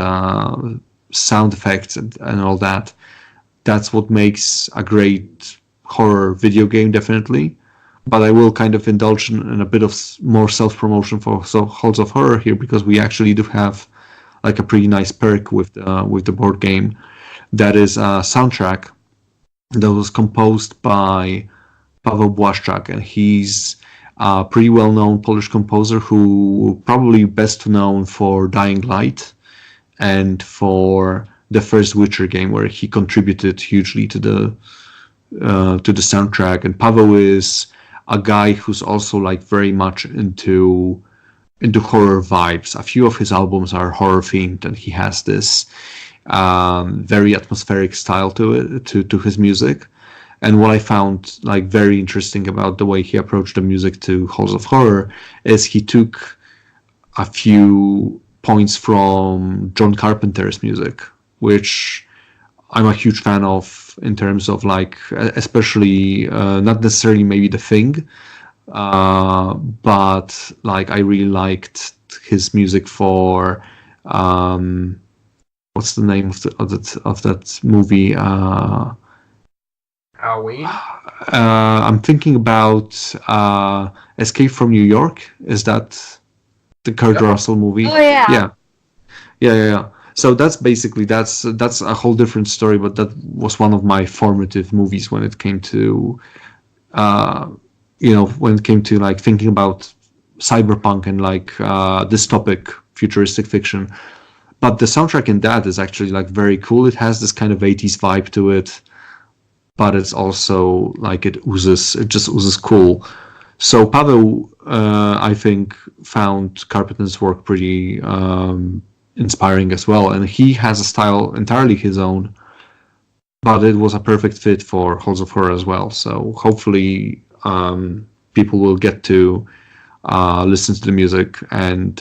sound effects and all that. That's what makes a great horror video game, definitely. But I will kind of indulge in a bit of more self-promotion for Halls of Horror here, because we actually do have like a pretty nice perk with the board game. That is a soundtrack that was composed by Paweł Błaszczak, and he's a pretty well-known Polish composer who probably best known for Dying Light and for the first Witcher game, where he contributed hugely to the soundtrack. And Paweł is a guy who's also like very much into horror vibes. A few of his albums are horror themed, and he has this very atmospheric style to it, to his music. And what I found like very interesting about the way he approached the music to Halls of Horror is he took a few points from John Carpenter's music, which I'm a huge fan of, in terms of like, especially not necessarily maybe The Thing, but like I really liked his music for what's the name of that movie? Halloween. I'm thinking about Escape from New York. Is that the Kurt Russell movie? Oh yeah. Yeah. So that's basically that's a whole different story, but that was one of my formative movies when it came to like thinking about cyberpunk and like dystopic futuristic fiction. But the soundtrack in that is actually like very cool. It has this kind of 80s vibe to it, but it's also like it just oozes cool. So Paweł, I think, found Carpenter's work pretty inspiring as well, and he has a style entirely his own, but it was a perfect fit for Halls of Horror as well. So hopefully people will get to listen to the music and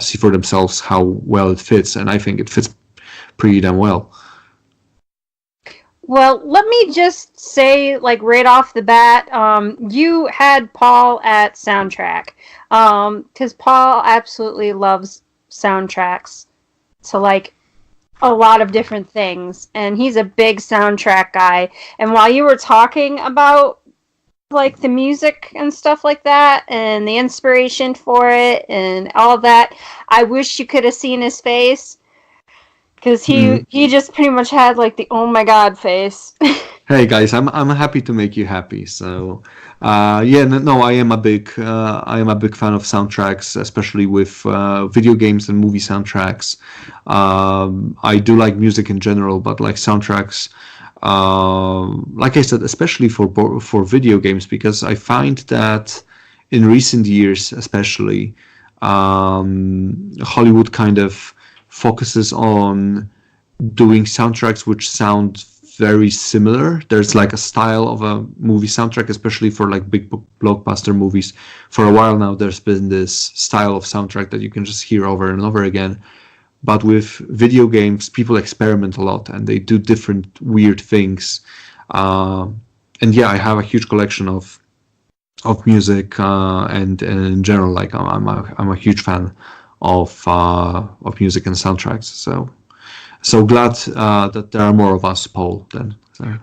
see for themselves how well it fits, and I think it fits pretty damn well. Well, let me just say, like, right off the bat, you had Paul at soundtrack, because Paul absolutely loves soundtracks to, like, a lot of different things, and he's a big soundtrack guy. And while you were talking about, like, the music and stuff like that, and the inspiration for it, and all that, I wish you could have seen his face. Because he just pretty much had like the oh my god face. Hey guys, I'm happy to make you happy. So I am a big fan of soundtracks, especially with video games and movie soundtracks. I do like music in general, but like soundtracks, like I said, especially for video games, because I find that in recent years, especially, Hollywood kind of focuses on doing soundtracks which sound very similar. There's like a style of a movie soundtrack, especially for like big blockbuster movies. For a while now, there's been this style of soundtrack that you can just hear over and over again. But with video games, people experiment a lot and they do different weird things. And yeah, I have a huge collection of music, and in general, like I'm a huge fan of music and soundtracks. So glad that there are more of us, Paul. Then. So.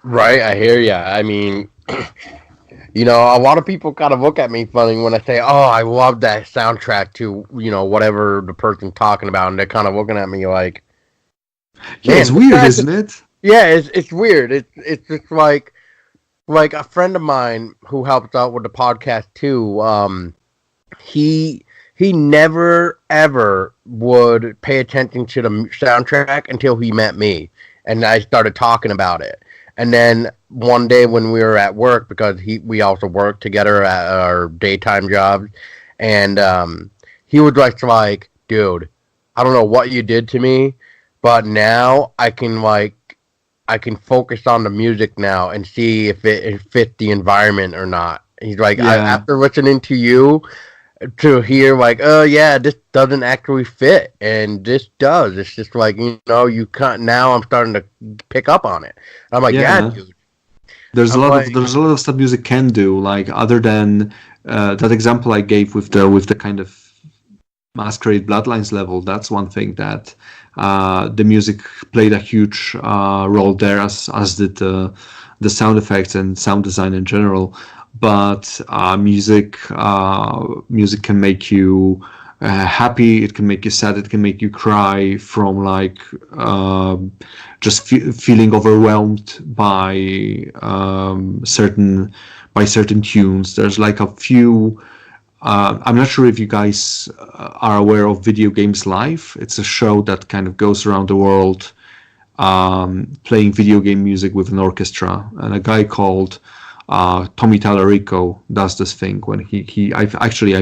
Right, I hear ya. I mean, you know, a lot of people kind of look at me funny when I say, "Oh, I love that soundtrack to whatever the person's talking about," and they're kind of looking at me like, "Yeah, it's weird, isn't it?" Yeah, it's weird. It's just like a friend of mine who helps out with the podcast too. He never ever would pay attention to the soundtrack until he met me, and I started talking about it. And then one day when we were at work, because we also worked together at our daytime jobs, and he was just like, "Dude, I don't know what you did to me, but now I can focus on the music now and see if it fits the environment or not." He's like, yeah. After listening to you, to hear like, "Oh yeah, this doesn't actually fit, and this does." It's just like, you can't. Now I'm starting to pick up on it. I'm like, yeah dude. There's a lot of stuff music can do. Like other than that example I gave with the kind of Masquerade Bloodlines level, that's one thing that the music played a huge role there, as did the sound effects and sound design in general. But music can make you happy. It can make you sad. It can make you cry from like just feeling overwhelmed by certain tunes. There's like a few. I'm not sure if you guys are aware of Video Games Live. It's a show that kind of goes around the world playing video game music with an orchestra, and a guy called Tommy Tallarico does this thing when I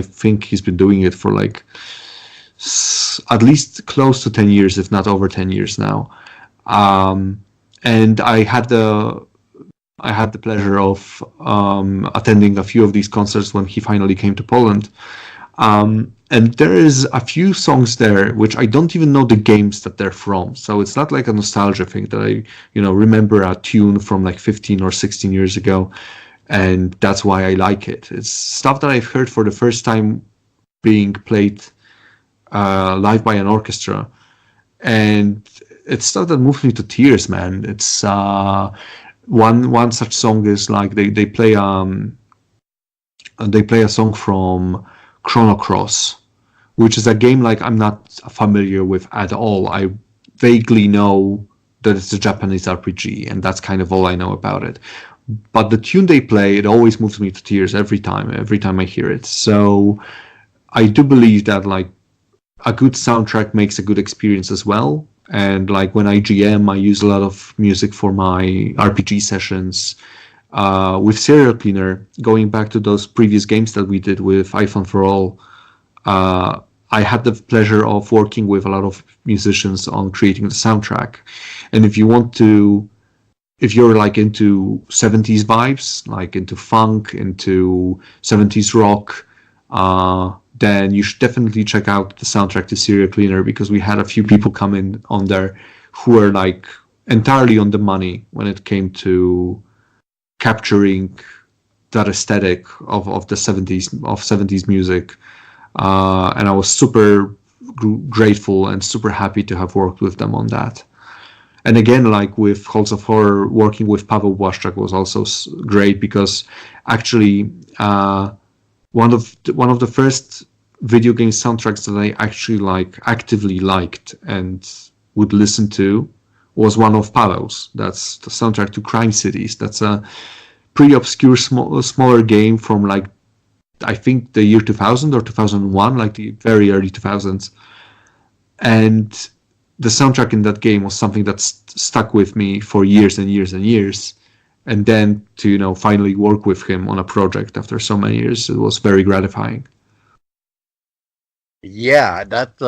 think he's been doing it for like at least close to 10 years, if not over 10 years now. And I had the pleasure of attending a few of these concerts when he finally came to Poland. And there is a few songs there which I don't even know the games that they're from. So it's not like a nostalgia thing that I, remember a tune from like 15 or 16 years ago, and that's why I like it. It's stuff that I've heard for the first time being played live by an orchestra, and it's stuff that moves me to tears, man. It's one such song is like they play a song from Chrono Cross, which is a game like I'm not familiar with at all. I vaguely know that it's a Japanese RPG, and that's kind of all I know about it. But the tune they play, it always moves me to tears every time I hear it. So I do believe that like a good soundtrack makes a good experience as well. And like when I GM, I use a lot of music for my RPG sessions. With Serial Cleaner, going back to those previous games that we did with iPhone for All, I had the pleasure of working with a lot of musicians on creating the soundtrack. And if you're like into 70s vibes, like into funk, into 70s rock, then you should definitely check out the soundtrack to Serial Cleaner, because we had a few people come in on there who were like entirely on the money when it came to capturing that aesthetic of the 70s music, and I was super grateful and super happy to have worked with them on that. And again, like with Halls of Horror, working with Paweł Błaszczak was also great, because actually one of the first video game soundtracks that I actually actively liked and would listen to was one of Paweł's. That's the soundtrack to Crime Cities. That's a pretty obscure smaller game from like I think the year 2000 or 2001, like the very early 2000s. And the soundtrack in that game was something that stuck with me for years and years and years. And then to finally work with him on a project after so many years, it was very gratifying. Yeah, that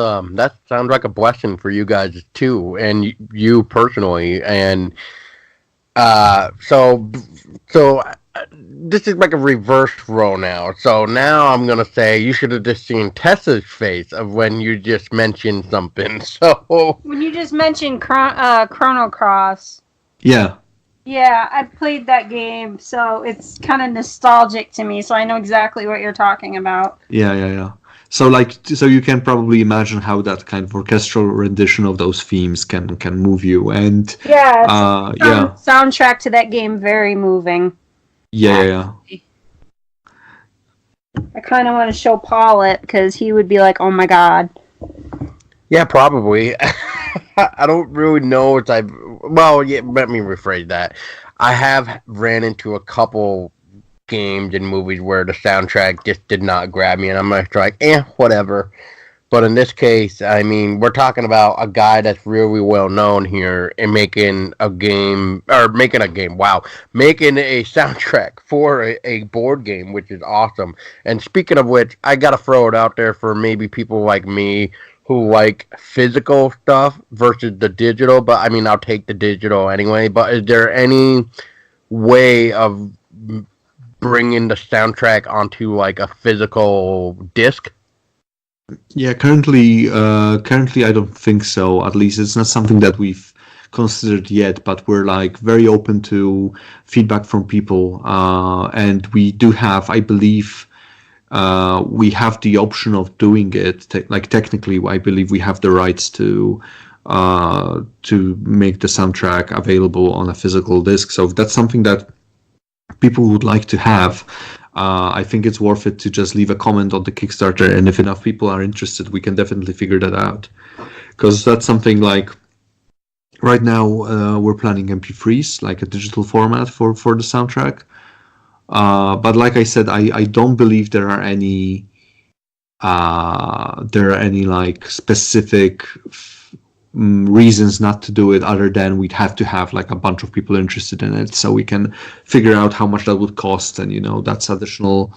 sounds like a blessing for you guys too, and you personally. And uh, so so this is like a reverse role now. So now I'm gonna say you should have just seen Tessa's face of when you just mentioned something. So When you just mentioned Chrono Cross, Yeah, yeah, I played that game, so it's kind of nostalgic to me. So I know exactly what you're talking about. yeah. So so you can probably imagine how that kind of orchestral rendition of those themes can move you, and Yeah, it's yeah, soundtrack to that game very moving. yeah. I kind of want to show Paul it because he would be like, "Oh my god." yeah, probably. I don't really know if I've. Well, yeah. Let me rephrase that. I have ran into a couple games and movies where the soundtrack just did not grab me, and I'm like, whatever. But in this case, I mean, we're talking about a guy that's really well known here and making a game, or making a game, wow, making a soundtrack for a board game, which is awesome. And speaking of which, I got to throw it out there for maybe people like me who like physical stuff versus the digital, but I mean, I'll take the digital anyway. But is there any way of bringing the soundtrack onto like a physical disc? Yeah, currently I don't think so. At least it's not something that we've considered yet, but we're like very open to feedback from people. And we do have, I believe, we have the option of doing it. Like technically, I believe we have the rights to make the soundtrack available on a physical disc. So if that's something that people would like to have, I think it's worth it to just leave a comment on the Kickstarter, and if enough people are interested, we can definitely figure that out. Because that's something like right now we're planning MP3s, like a digital format for the soundtrack. But like I said, I don't believe there are any like specific reasons not to do it other than we'd have to have like a bunch of people interested in it, so we can figure out how much that would cost, and that's additional,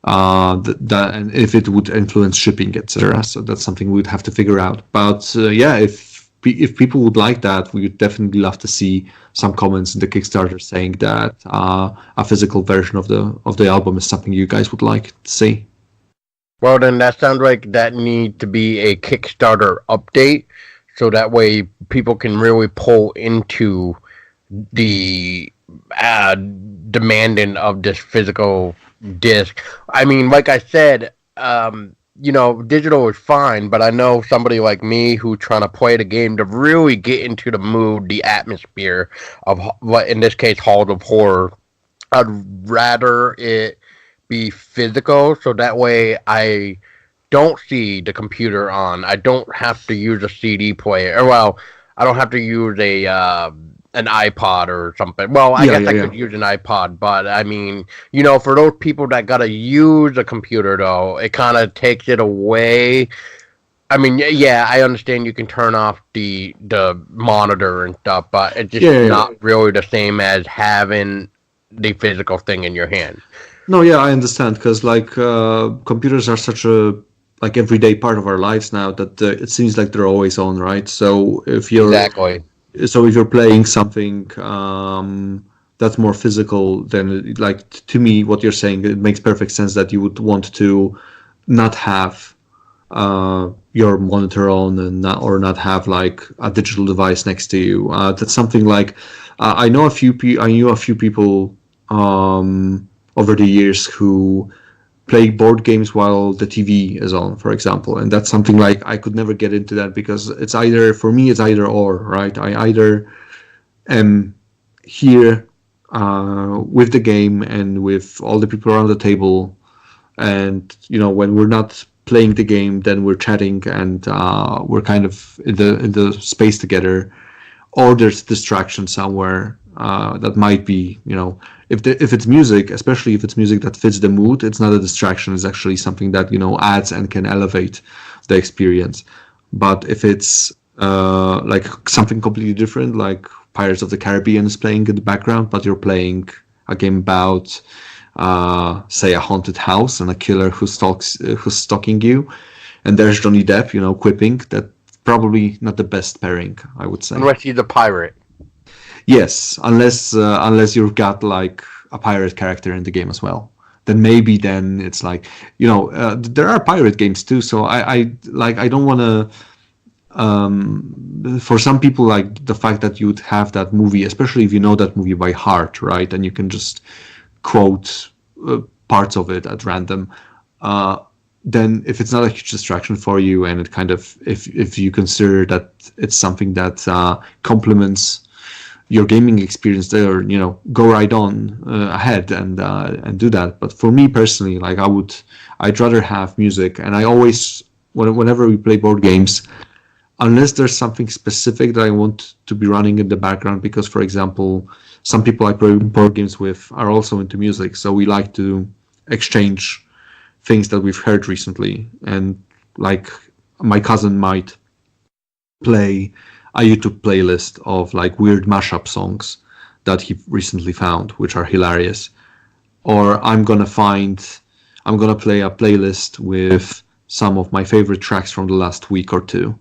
that and if it would influence shipping, etc. So that's something we'd have to figure out. But yeah, if people would like that, we would definitely love to see some comments in the Kickstarter saying that a physical version of the album is something you guys would like to see. Well, then that sounds like that need to be a Kickstarter update, so that way people can really pull into the demanding of this physical disc. I mean, like I said, digital is fine, but I know somebody like me who's trying to play the game to really get into the mood, the atmosphere of what in this case Halls of Horror. I'd rather it be physical, so that way I don't see the computer on. I don't have to use a CD player. Well, I don't have to use a an iPod or something. Well, I guess I could use an iPod, but I mean, for those people that gotta use a computer, though, it kind of takes it away. I mean, yeah, I understand you can turn off the monitor and stuff, but it's just not really the same as having the physical thing in your hand. No, yeah, I understand, because like computers are such a like everyday part of our lives now that it seems like they're always on, right? So if you're playing something that's more physical, then like to me, what you're saying, it makes perfect sense that you would want to not have your monitor on and not have like a digital device next to you. That's something like I knew a few people over the years who play board games while the TV is on, for example, and that's something like I could never get into that, because it's either or, right? I either am here with the game and with all the people around the table, and when we're not playing the game, then we're chatting and we're kind of in the space together, or there's distraction somewhere that might be, if it's music, especially if it's music that fits the mood, it's not a distraction. It's actually something that adds and can elevate the experience. But if it's like something completely different, like Pirates of the Caribbean is playing in the background, but you're playing a game about say a haunted house and a killer who's stalking you, and there's Johnny Depp, quipping. That probably not the best pairing, I would say. Unless he's a pirate. Yes, unless you've got like a pirate character in the game as well, then it's like there are pirate games too. So I don't want to. For some people, like the fact that you'd have that movie, especially if you know that movie by heart, right, and you can just quote parts of it at random. Then if it's not a huge distraction for you, and it kind of if you consider that it's something that complements your gaming experience there, go right on ahead and do that. But for me personally, like I'd rather have music, and I always whenever we play board games, unless there's something specific that I want to be running in the background, because for example, some people I play board games with are also into music, so we like to exchange things that we've heard recently, and like my cousin might play a YouTube playlist of like weird mashup songs that he recently found, which are hilarious. Or I'm gonna play a playlist with some of my favorite tracks from the last week or two.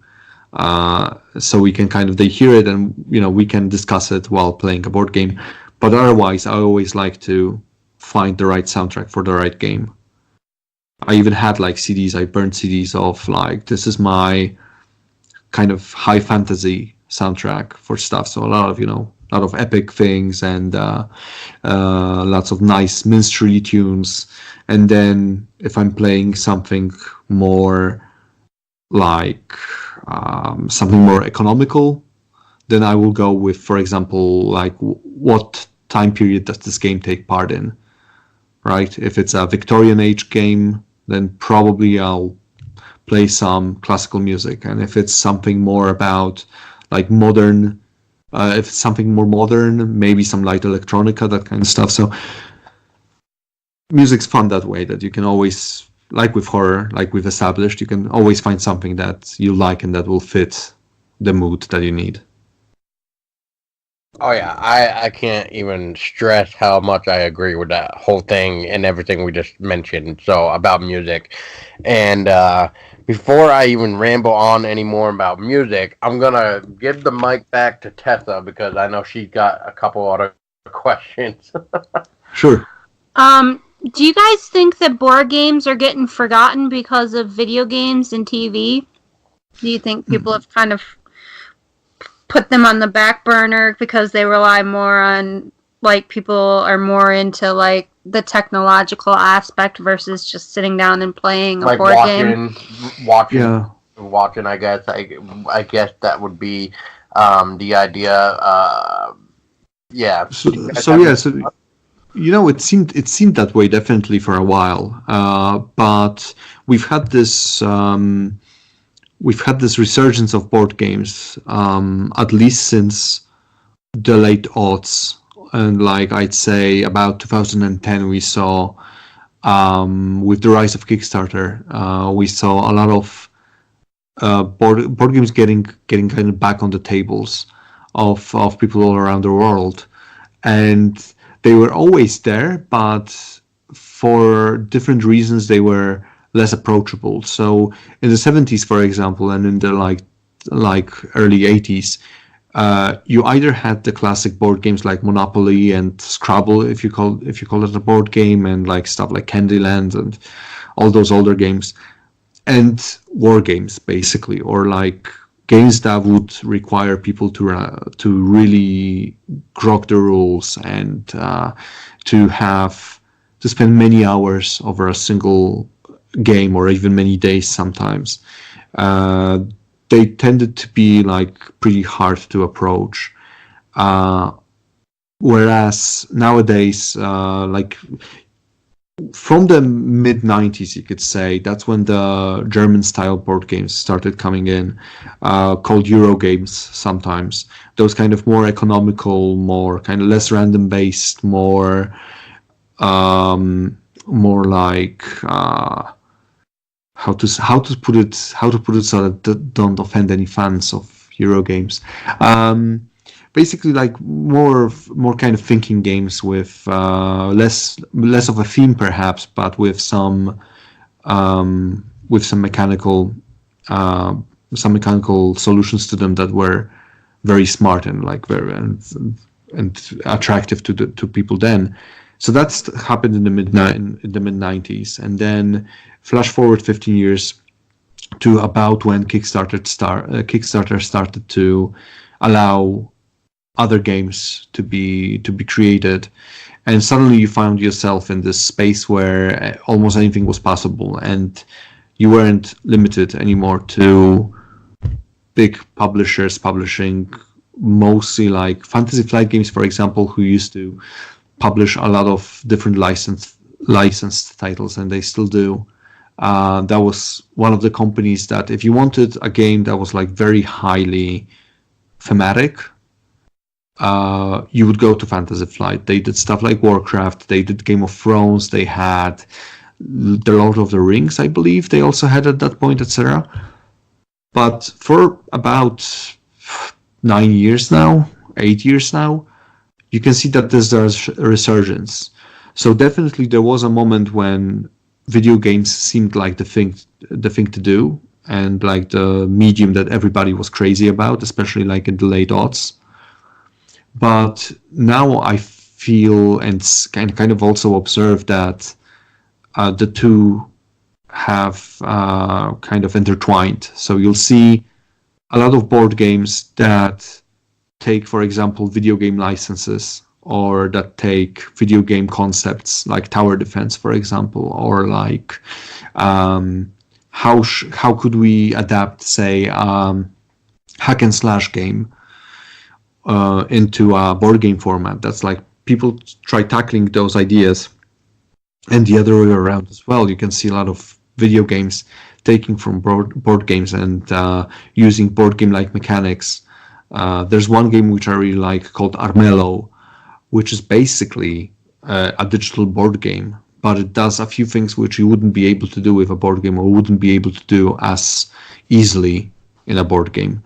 So we can they hear it, and we can discuss it while playing a board game. But otherwise, I always like to find the right soundtrack for the right game. I even had like CDs. I burned CDs of like, this is my kind of high fantasy soundtrack for stuff. So a lot of epic things, and lots of nice minstrel tunes. And then if I'm playing something more like something more economical, then I will go with, for example, like what time period does this game take part in, right? If it's a Victorian age game, then probably I'll play some classical music. And if it's something more about like modern, if it's something more modern, maybe some light electronica, that kind of stuff. So music's fun that way, that you can always, like with horror, like we've established, you can always find something that you like and that will fit the mood that you need. Oh yeah, I can't even stress how much I agree with that whole thing and everything we just mentioned. So about music, and before I even ramble on any more about music, I'm gonna give the mic back to Tessa, because I know she's got a couple other questions. Sure. Do you guys think that board games are getting forgotten because of video games and TV? Do you think people have kind of put them on the back burner because they rely more on, like, people are more into, like, the technological aspect versus just sitting down and playing a board game? Watching, I guess. I guess that would be the idea. Yeah. So it seemed that way definitely for a while, but we've had this resurgence of board games, at least since the late aughts, and like I'd say about 2010 we saw, with the rise of Kickstarter, we saw a lot of board games getting kind of back on the tables of people all around the world, and they were always there, but for different reasons they were less approachable. So in the 70s, for example, and in the like early 80s, you either had the classic board games like Monopoly and Scrabble, if you call it a board game, and like stuff like Candyland and all those older games, and war games basically, or like games that would require people to really grok the rules and to spend many hours over a single game, or even many days sometimes. They tended to be like pretty hard to approach, whereas nowadays, like from the mid 90s, you could say, that's when the German style board games started coming in, called Euro games sometimes. Those kind of more economical, more kind of less random based, more like how to put it so that don't offend any fans of Euro games. Basically, like more kind of thinking games with less of a theme perhaps, but with some with some mechanical solutions to them that were very smart and like very and attractive to people then. So that's happened in the mid 90s, and then flash forward 15 years to about when Kickstarter started to allow other games to be created, and suddenly you found yourself in this space where almost anything was possible, and you weren't limited anymore to big publishers publishing mostly like Fantasy Flight Games, for example, who used to publish a lot of different licensed titles, and they still do. That was one of the companies that if you wanted a game that was like very highly thematic, you would go to Fantasy Flight. They did stuff like Warcraft, they did Game of Thrones, they had The Lord of the Rings, I believe they also had at that point, etc. But for about 8 years now, you can see that there's a resurgence. So definitely there was a moment when video games seemed like the thing to do, and like the medium that everybody was crazy about, especially like in the late aughts. But now I feel and kind of also observe that the two have kind of intertwined. So you'll see a lot of board games that take, for example, video game licenses, or that take video game concepts like tower defense, for example, or like how could we adapt, say, hack and slash game into a board game format. That's like people try tackling those ideas, and the other way around as well. You can see a lot of video games taking from board games and using board game like mechanics. There's one game which I really like called Armello, which is basically a digital board game, but it does a few things which you wouldn't be able to do with a board game, or wouldn't be able to do as easily in a board game.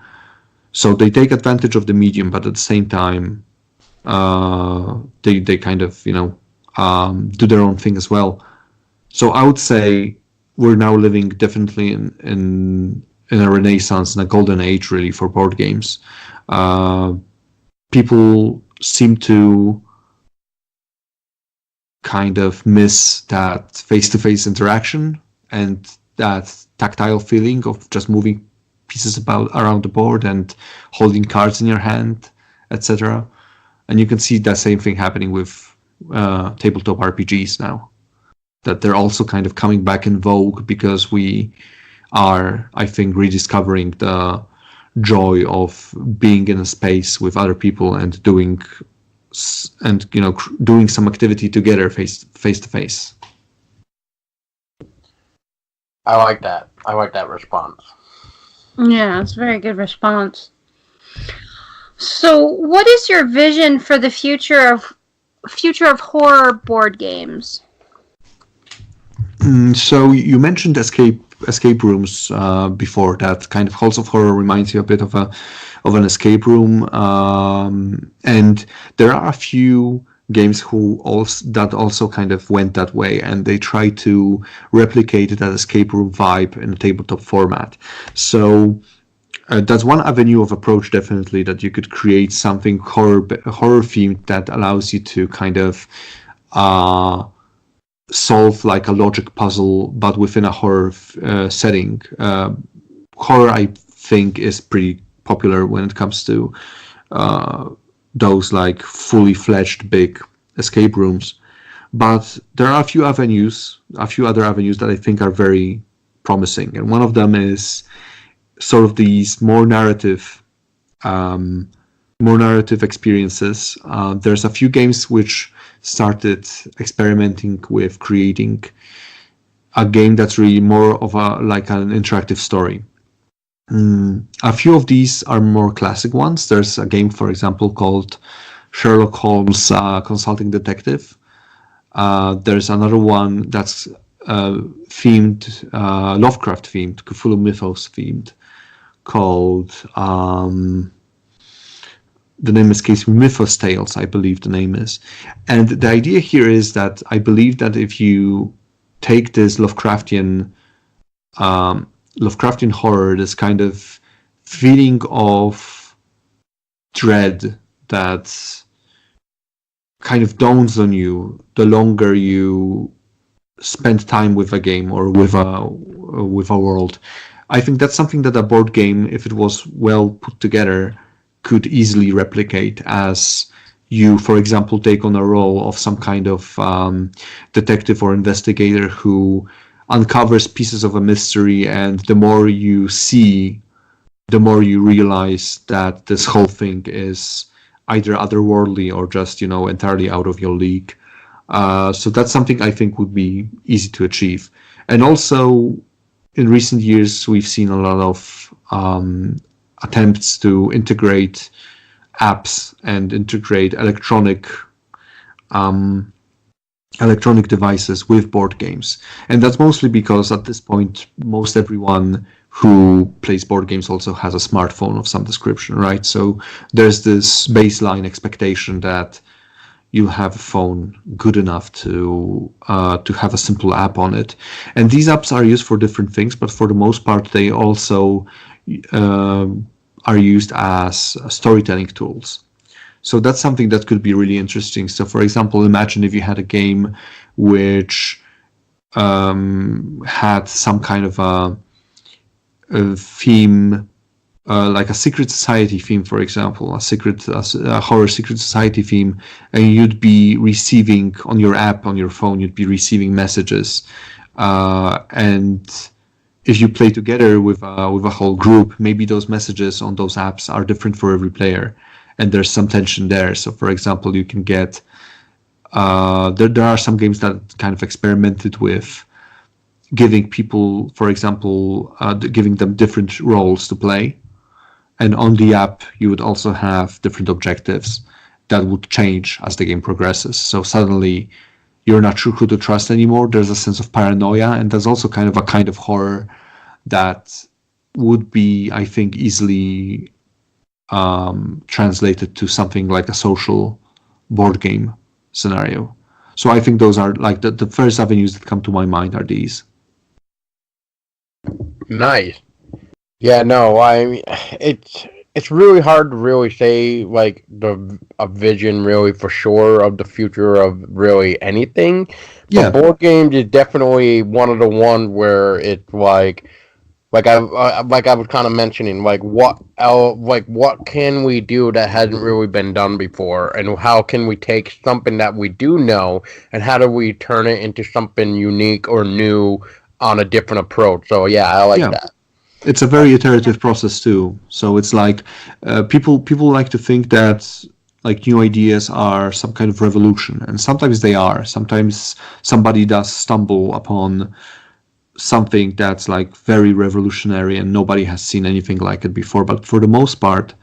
So they take advantage of the medium, but at the same time, they kind of, do their own thing as well. So I would say we're now living definitely in a renaissance, in a golden age, really, for board games. People seem to kind of miss that face-to-face interaction and that tactile feeling of just moving pieces around the board and holding cards in your hand, etc. And you can see that same thing happening with tabletop RPGs now, that they're also kind of coming back in vogue, because we are, I think, rediscovering the joy of being in a space with other people and doing some activity together face to face. I like that response. Yeah, it's a very good response. So, what is your vision for the future of horror board games? So you mentioned escape rooms before. That kind of Halls of Horror reminds you a bit of an escape room, and there are a few games that also kind of went that way, and they try to replicate that escape room vibe in a tabletop format. So that's one avenue of approach, definitely, that you could create something horror themed that allows you to kind of solve like a logic puzzle, but within a horror setting. Horror, I think, is pretty popular when it comes to those like fully fledged big escape rooms. But there are a few other avenues that I think are very promising, and one of them is sort of these more narrative experiences. There's a few games which started experimenting with creating a game that's really more of an interactive story. A few of these are more classic ones. There's a game, for example, called Sherlock Holmes Consulting Detective. There's another one that's themed, Lovecraft themed, Cthulhu Mythos themed, called the name escapes me, Mythos Tales, I believe the name is. And the idea here is that I believe that if you take this Lovecraftian Lovecraftian horror, this kind of feeling of dread that kind of dawns on you the longer you spend time with a game or with a world. I think that's something that a board game, if it was well put together, could easily replicate, as you, for example, take on a role of some kind of detective or investigator who uncovers pieces of a mystery, and the more you see, the more you realize that this whole thing is either otherworldly or just, entirely out of your league. So that's something I think would be easy to achieve. And also, in recent years, we've seen a lot of attempts to integrate apps and integrate electronic devices with board games. And that's mostly because at this point, most everyone who plays board games also has a smartphone of some description, right? So there's this baseline expectation that you'll have a phone good enough to have a simple app on it. And these apps are used for different things, but for the most part, they also are used as storytelling tools. So that's something that could be really interesting. So, for example, imagine if you had a game which had some kind of a theme, like a secret society theme, for example, a horror secret society theme, and you'd be receiving on your app, on your phone, you'd be receiving messages. And if you play together with a whole group, maybe those messages on those apps are different for every player, and there's some tension there. So, for example, you can get there are some games that kind of experimented with giving people, for example, giving them different roles to play, and on the app you would also have different objectives that would change as the game progresses. So suddenly you're not sure who to trust anymore. There's a sense of paranoia, and there's also kind of horror that would be, I think, easily translated to something like a social board game scenario. So I think those are like the first avenues that come to my mind are these. Nice. Yeah, no, I mean, it's really hard to really say like a vision really for sure of the future of really anything. But Yeah. board games is definitely one of the ones where it's like I was kind of mentioning, what can we do that hasn't really been done before, and how can we take something that we do know, and how do we turn it into something unique or new on a different approach? So yeah, I like that. It's a very iterative process too. So it's like people like to think that like new ideas are some kind of revolution, and sometimes they are. Sometimes somebody does stumble upon something that's like very revolutionary and nobody has seen anything like it before. But for the most part,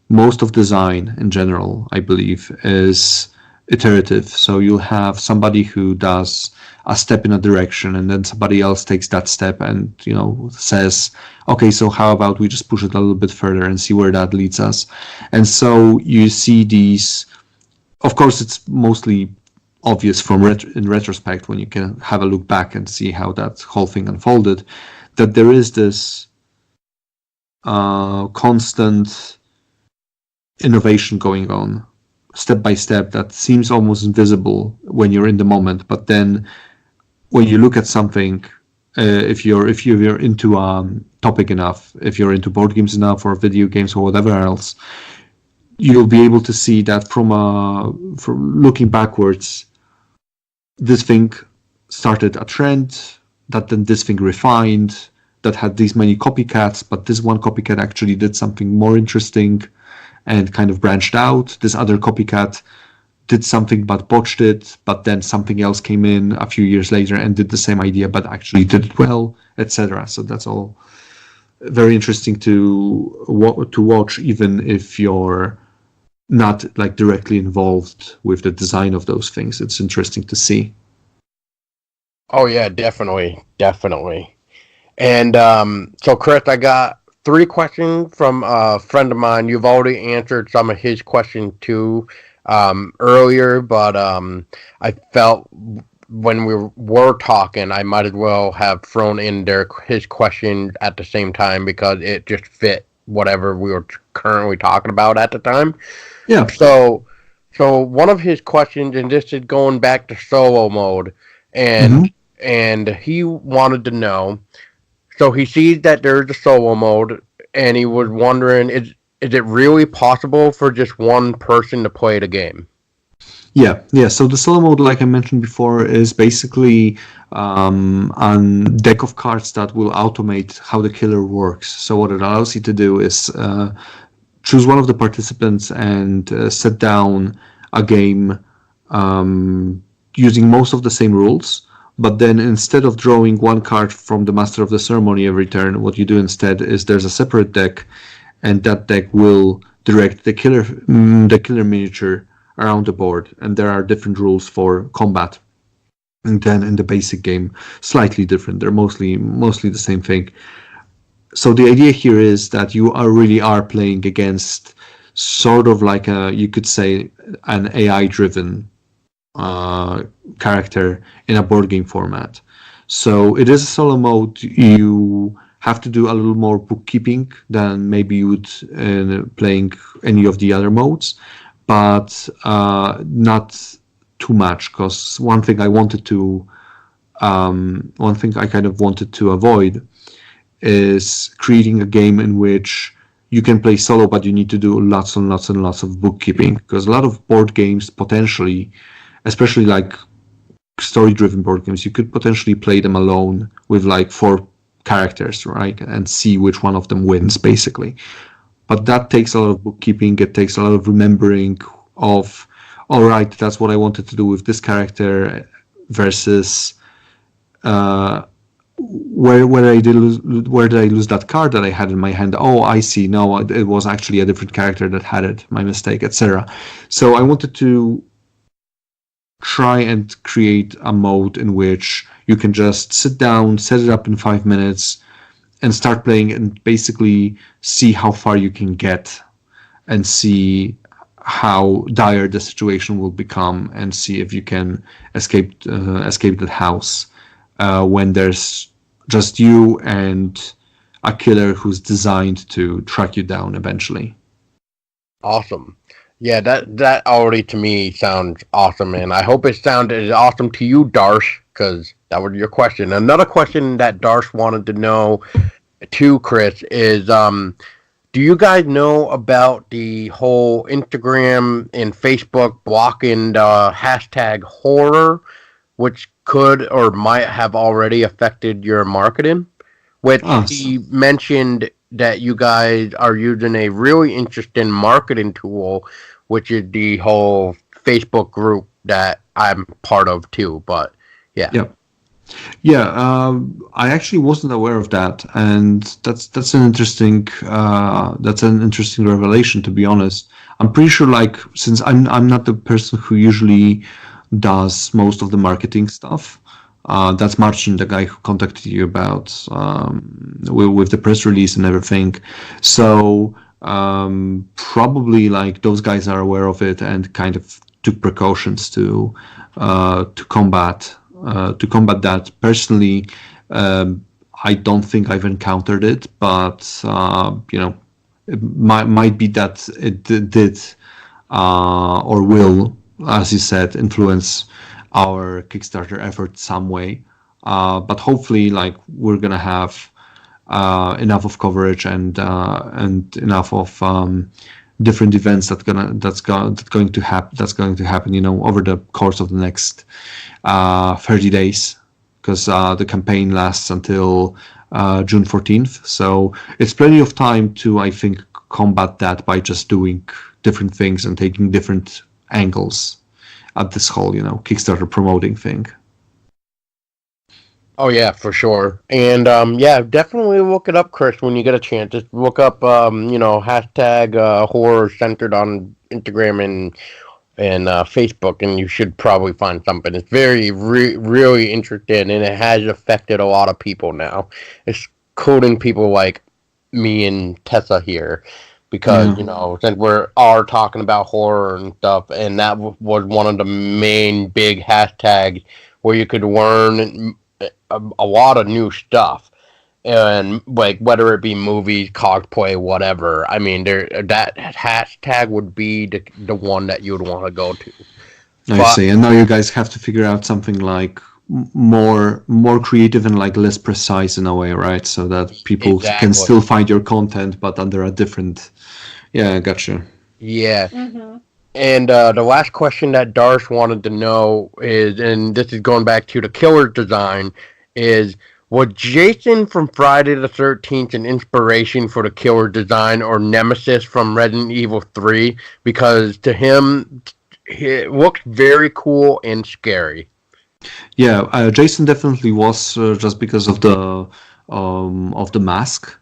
most of design in general, I believe, is iterative. So you'll have somebody who does a step in a direction, and then somebody else takes that step and says, okay, so how about we just push it a little bit further and see where that leads us. And so you see these, of course it's mostly obvious in retrospect when you can have a look back and see how that whole thing unfolded, that there is this constant innovation going on step by step that seems almost invisible when you're in the moment, but then when you look at something, if you're into topic enough, if you're into board games enough or video games or whatever else, you'll be able to see that from looking backwards, this thing started a trend, that then this thing refined, that had these many copycats, but this one copycat actually did something more interesting and kind of branched out. This other copycat did something but botched it, but then something else came in a few years later and did the same idea but actually did it well, etc. So that's all very interesting to watch, even if you're not like directly involved with the design of those things. It's interesting to see. Oh yeah, definitely. And so Chris, I got 3 questions from a friend of mine. You've already answered some of his questions too earlier, but I felt when we were talking, I might as well have thrown in his question at the same time because it just fit whatever we were currently talking about at the time. Yeah. So one of his questions, and this is going back to solo mode, and he wanted to know. So he sees that there's a solo mode, and he was wondering, is it really possible for just one person to play the game? Yeah. So the solo mode, like I mentioned before, is basically a deck of cards that will automate how the killer works. So what it allows you to do is choose one of the participants and set down a game using most of the same rules. But then instead of drawing one card from the Master of the Ceremony every turn, what you do instead is there's a separate deck, and that deck will direct the killer miniature around the board, and there are different rules for combat. And then in the basic game, slightly different. They're mostly the same thing. So the idea here is that you really are playing against sort of like you could say an AI-driven character in a board game format. So it is a solo mode. You have to do a little more bookkeeping than maybe you would playing any of the other modes, but not too much. Because one thing I kind of wanted to avoid is creating a game in which you can play solo, but you need to do lots and lots and lots of bookkeeping. Because a lot of board games potentially, especially like story-driven board games, you could potentially play them alone with like 4 characters, right? And see which one of them wins, basically. But that takes a lot of bookkeeping. It takes a lot of remembering of, all right, that's what I wanted to do with this character versus where did I lose that card that I had in my hand? Oh, I see. No, it was actually a different character that had it. My mistake, etc. So I wanted to try and create a mode in which you can just sit down, set it up in 5 minutes, and start playing, and basically see how far you can get, and see how dire the situation will become, and see if you can escape that house when there's just you and a killer who's designed to track you down eventually. Awesome. Yeah, that already to me sounds awesome, and I hope it sounded awesome to you, Darsh, because that was your question. Another question that Darsh wanted to know too, Chris, is do you guys know about the whole Instagram and Facebook blocking the hashtag horror, which could or might have already affected your marketing? Which he mentioned that you guys are using a really interesting marketing tool, which is the whole Facebook group that I'm part of too. But yeah. I actually wasn't aware of that, and that's an interesting revelation, to be honest. I'm pretty sure, like, since I'm not the person who usually does most of the marketing stuff. That's Marcin, the guy who contacted you about with the press release and everything. So probably like those guys are aware of it and kind of took precautions to combat that. Personally, I don't think I've encountered it, but it might be that it did or will, as you said, influence our Kickstarter effort some way, but hopefully, like, we're gonna have enough of coverage and enough of different events that's going to happen, over the course of the next 30 days, because the campaign lasts until June 14th. So it's plenty of time to, I think, combat that by just doing different things and taking different angles at this whole, Kickstarter promoting thing. Oh yeah, for sure. And definitely look it up, Chris, when you get a chance. Just look up hashtag horror centered on Instagram and Facebook, and you should probably find something. It's very really interesting, and it has affected a lot of people now, including people like me and Tessa here. Because, since we're all talking about horror and stuff, and that was one of the main big hashtags where you could learn a lot of new stuff. And like whether it be movies, cosplay, whatever. I mean, that hashtag would be the one that you would want to go to. I see. And now you guys have to figure out something like more creative and like less precise in a way, right? So that people can still find your content, but under a different. Yeah, gotcha. Yeah. Mm-hmm. And the last question that Darsh wanted to know is, and this is going back to the killer design, is was Jason from Friday the 13th an inspiration for the killer design, or Nemesis from Resident Evil 3? Because to him, it looks very cool and scary. Yeah, Jason definitely was, just because of the mask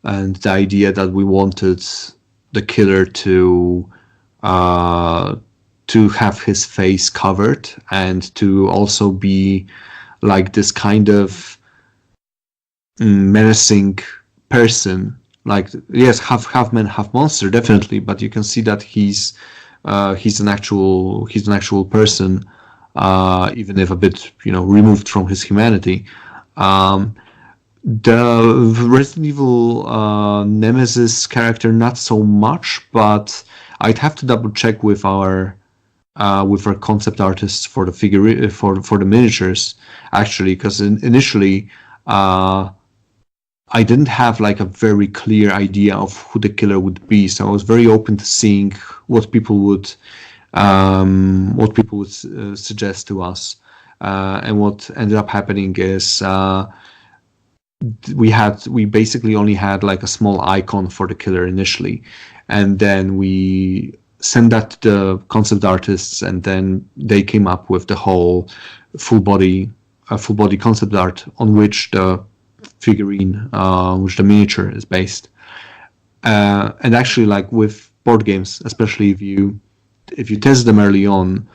and the idea that we wanted the killer to have his face covered and to also be like this kind of menacing person. Like, yes, half man, half monster, definitely, but you can see that he's an actual person, even if a bit removed from his humanity. The Resident Evil Nemesis character, not so much, but I'd have to double check with our concept artists for the figure for the miniatures, actually, because initially I didn't have like a very clear idea of who the killer would be, so I was very open to seeing what people would suggest to us, and what ended up happening is we basically only had like a small icon for the killer initially, and then we sent that to the concept artists, and then they came up with the whole full body concept art on which the figurine, which the miniature is based. And actually, like with board games, especially if you test them early on,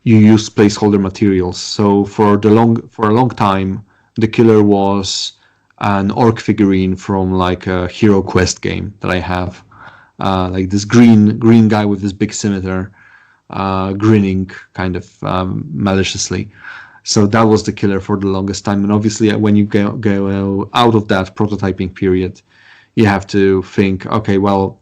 you use placeholder materials. So for a long time, the killer was an orc figurine from like a Hero Quest game that I have, like this green guy with this big scimitar, grinning kind of maliciously. So that was the killer for the longest time. And obviously, when you go out of that prototyping period, you have to think, okay, well,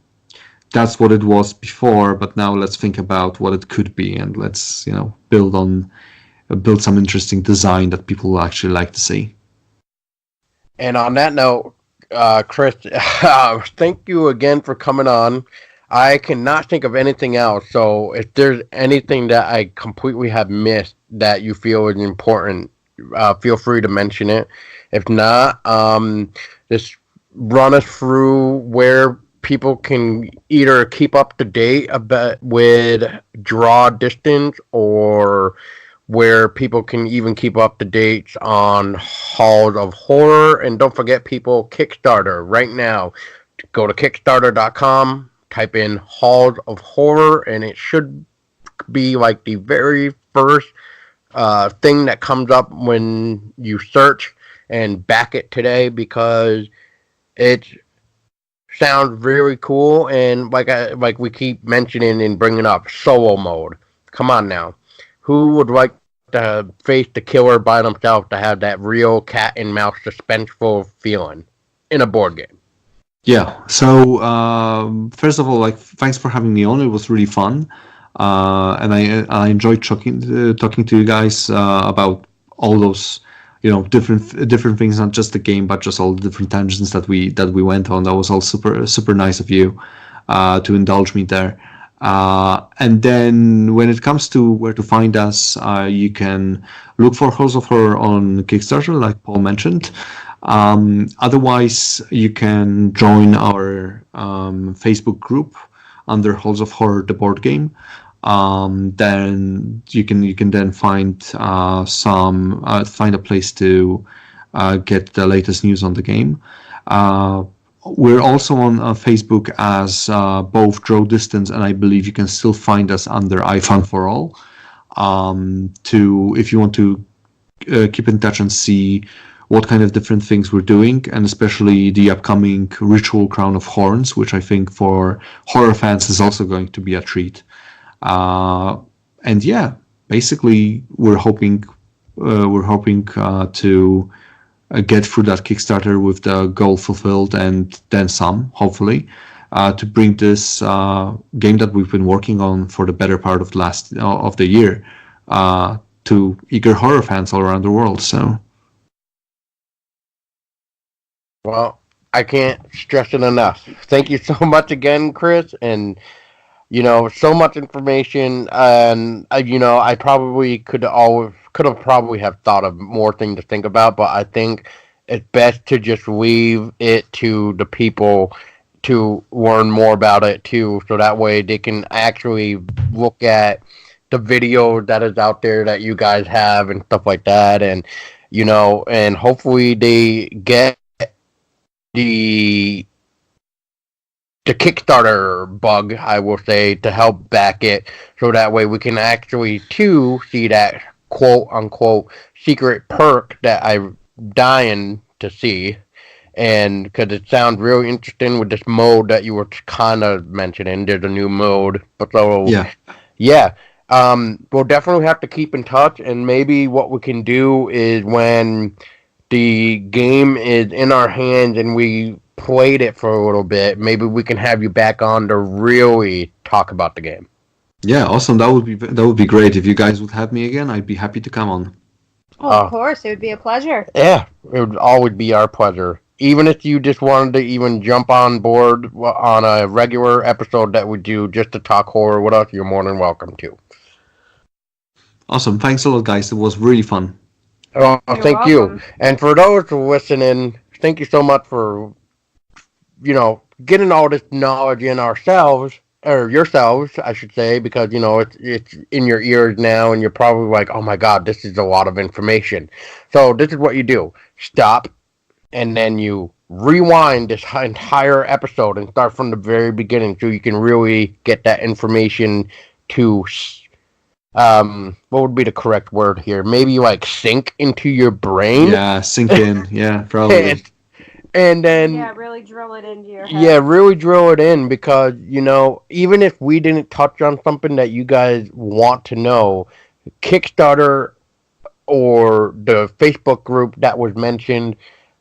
that's what it was before, but now let's think about what it could be, and let's build some interesting design that people will actually like to see. And on that note, Chris, thank you again for coming on. I cannot think of anything else, so if there's anything that I completely have missed that you feel is important, feel free to mention it. If not, just run us through where people can either keep up to date with draw distance, or where people can even keep up to date on Halls of Horror. And don't forget, people, Kickstarter right now. Go to Kickstarter.com, type in Halls of Horror, and it should be like the very first thing that comes up when you search, and back it today, because it sounds really cool. And like we keep mentioning and bringing up, solo mode. Come on now. Who would like to face the killer by themselves to have that real cat and mouse suspenseful feeling in a board game? Yeah. So first of all, like, thanks for having me on. It was really fun, and I enjoyed talking to you guys about all those different things, not just the game, but just all the different tangents that we went on. That was all super nice of you to indulge me there. And then when it comes to where to find us, you can look for Halls of Horror on Kickstarter, like Paul mentioned. Otherwise, you can join our Facebook group under Halls of Horror, the board game. Then you can then find find a place to get the latest news on the game. We're also on Facebook as both Draw Distance, and I believe you can still find us under iFun for All. If you want to keep in touch and see what kind of different things we're doing, and especially the upcoming Ritual Crown of Horns, which I think for horror fans is also going to be a treat. And yeah, basically we're hoping we're hoping to get through that Kickstarter with the goal fulfilled and then some, hopefully, to bring this game that we've been working on for the better part of the year to eager horror fans all around the world. So, Well, I can't stress it enough. Thank you so much again, Chris, and so much information, and I probably could have probably have thought of more things to think about, but I think it's best to just leave it to the people to learn more about it too, so that way they can actually look at the video that is out there that you guys have and stuff like that, and and hopefully they get the Kickstarter bug, I will say, to help back it, so that way we can actually too see that quote unquote secret perk that I'm dying to see, and because it sounds really interesting with this mode that you were kind of mentioning. There's a new mode, but so yeah. We'll definitely have to keep in touch, and maybe what we can do is when the game is in our hands and we played it for a little bit, maybe we can have you back on to really talk about the game. Yeah, awesome. That would be great. If you guys would have me again, I'd be happy to come on. Oh, of course, it would be a pleasure. Yeah, it would always be our pleasure. Even if you just wanted to even jump on board on a regular episode that we do just to talk horror with us, you're more than welcome to. Awesome. Thanks a lot, guys. It was really fun. Oh, thank you. And for those listening, thank you so much for getting all this knowledge in ourselves, or yourselves, I should say, because it's in your ears now, and you're probably like, "Oh my God, this is a lot of information." So this is what you do: stop, and then you rewind this entire episode and start from the very beginning, so you can really get that information to what would be the correct word here? Maybe like sink into your brain. Yeah, sink in. Yeah, probably. And then really drill it into your head. Yeah, really drill it in, because even if we didn't touch on something that you guys want to know, Kickstarter or the Facebook group that was mentioned,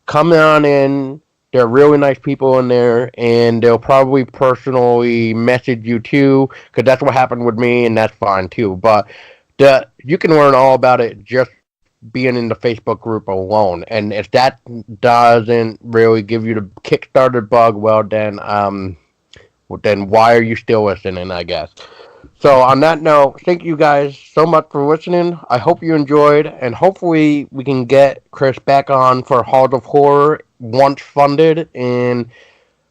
come on in. They're really nice people in there, and they'll probably personally message you too, because that's what happened with me, and that's fine too. But you can learn all about it just being in the Facebook group alone. And if that doesn't really give you the Kickstarter bug, well then why are you still listening, I guess. So on that note, thank you guys so much for listening. I hope you enjoyed, and hopefully we can get Chris back on for Halls of Horror once funded, and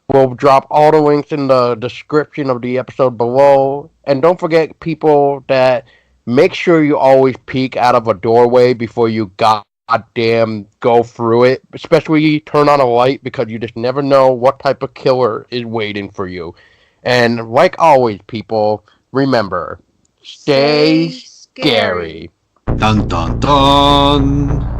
we'll drop all the links in the description of the episode below. And don't forget, people, that make sure you always peek out of a doorway before you goddamn go through it. Especially turn on a light, because you just never know what type of killer is waiting for you. And like always, people, remember, stay scary. Dun dun dun.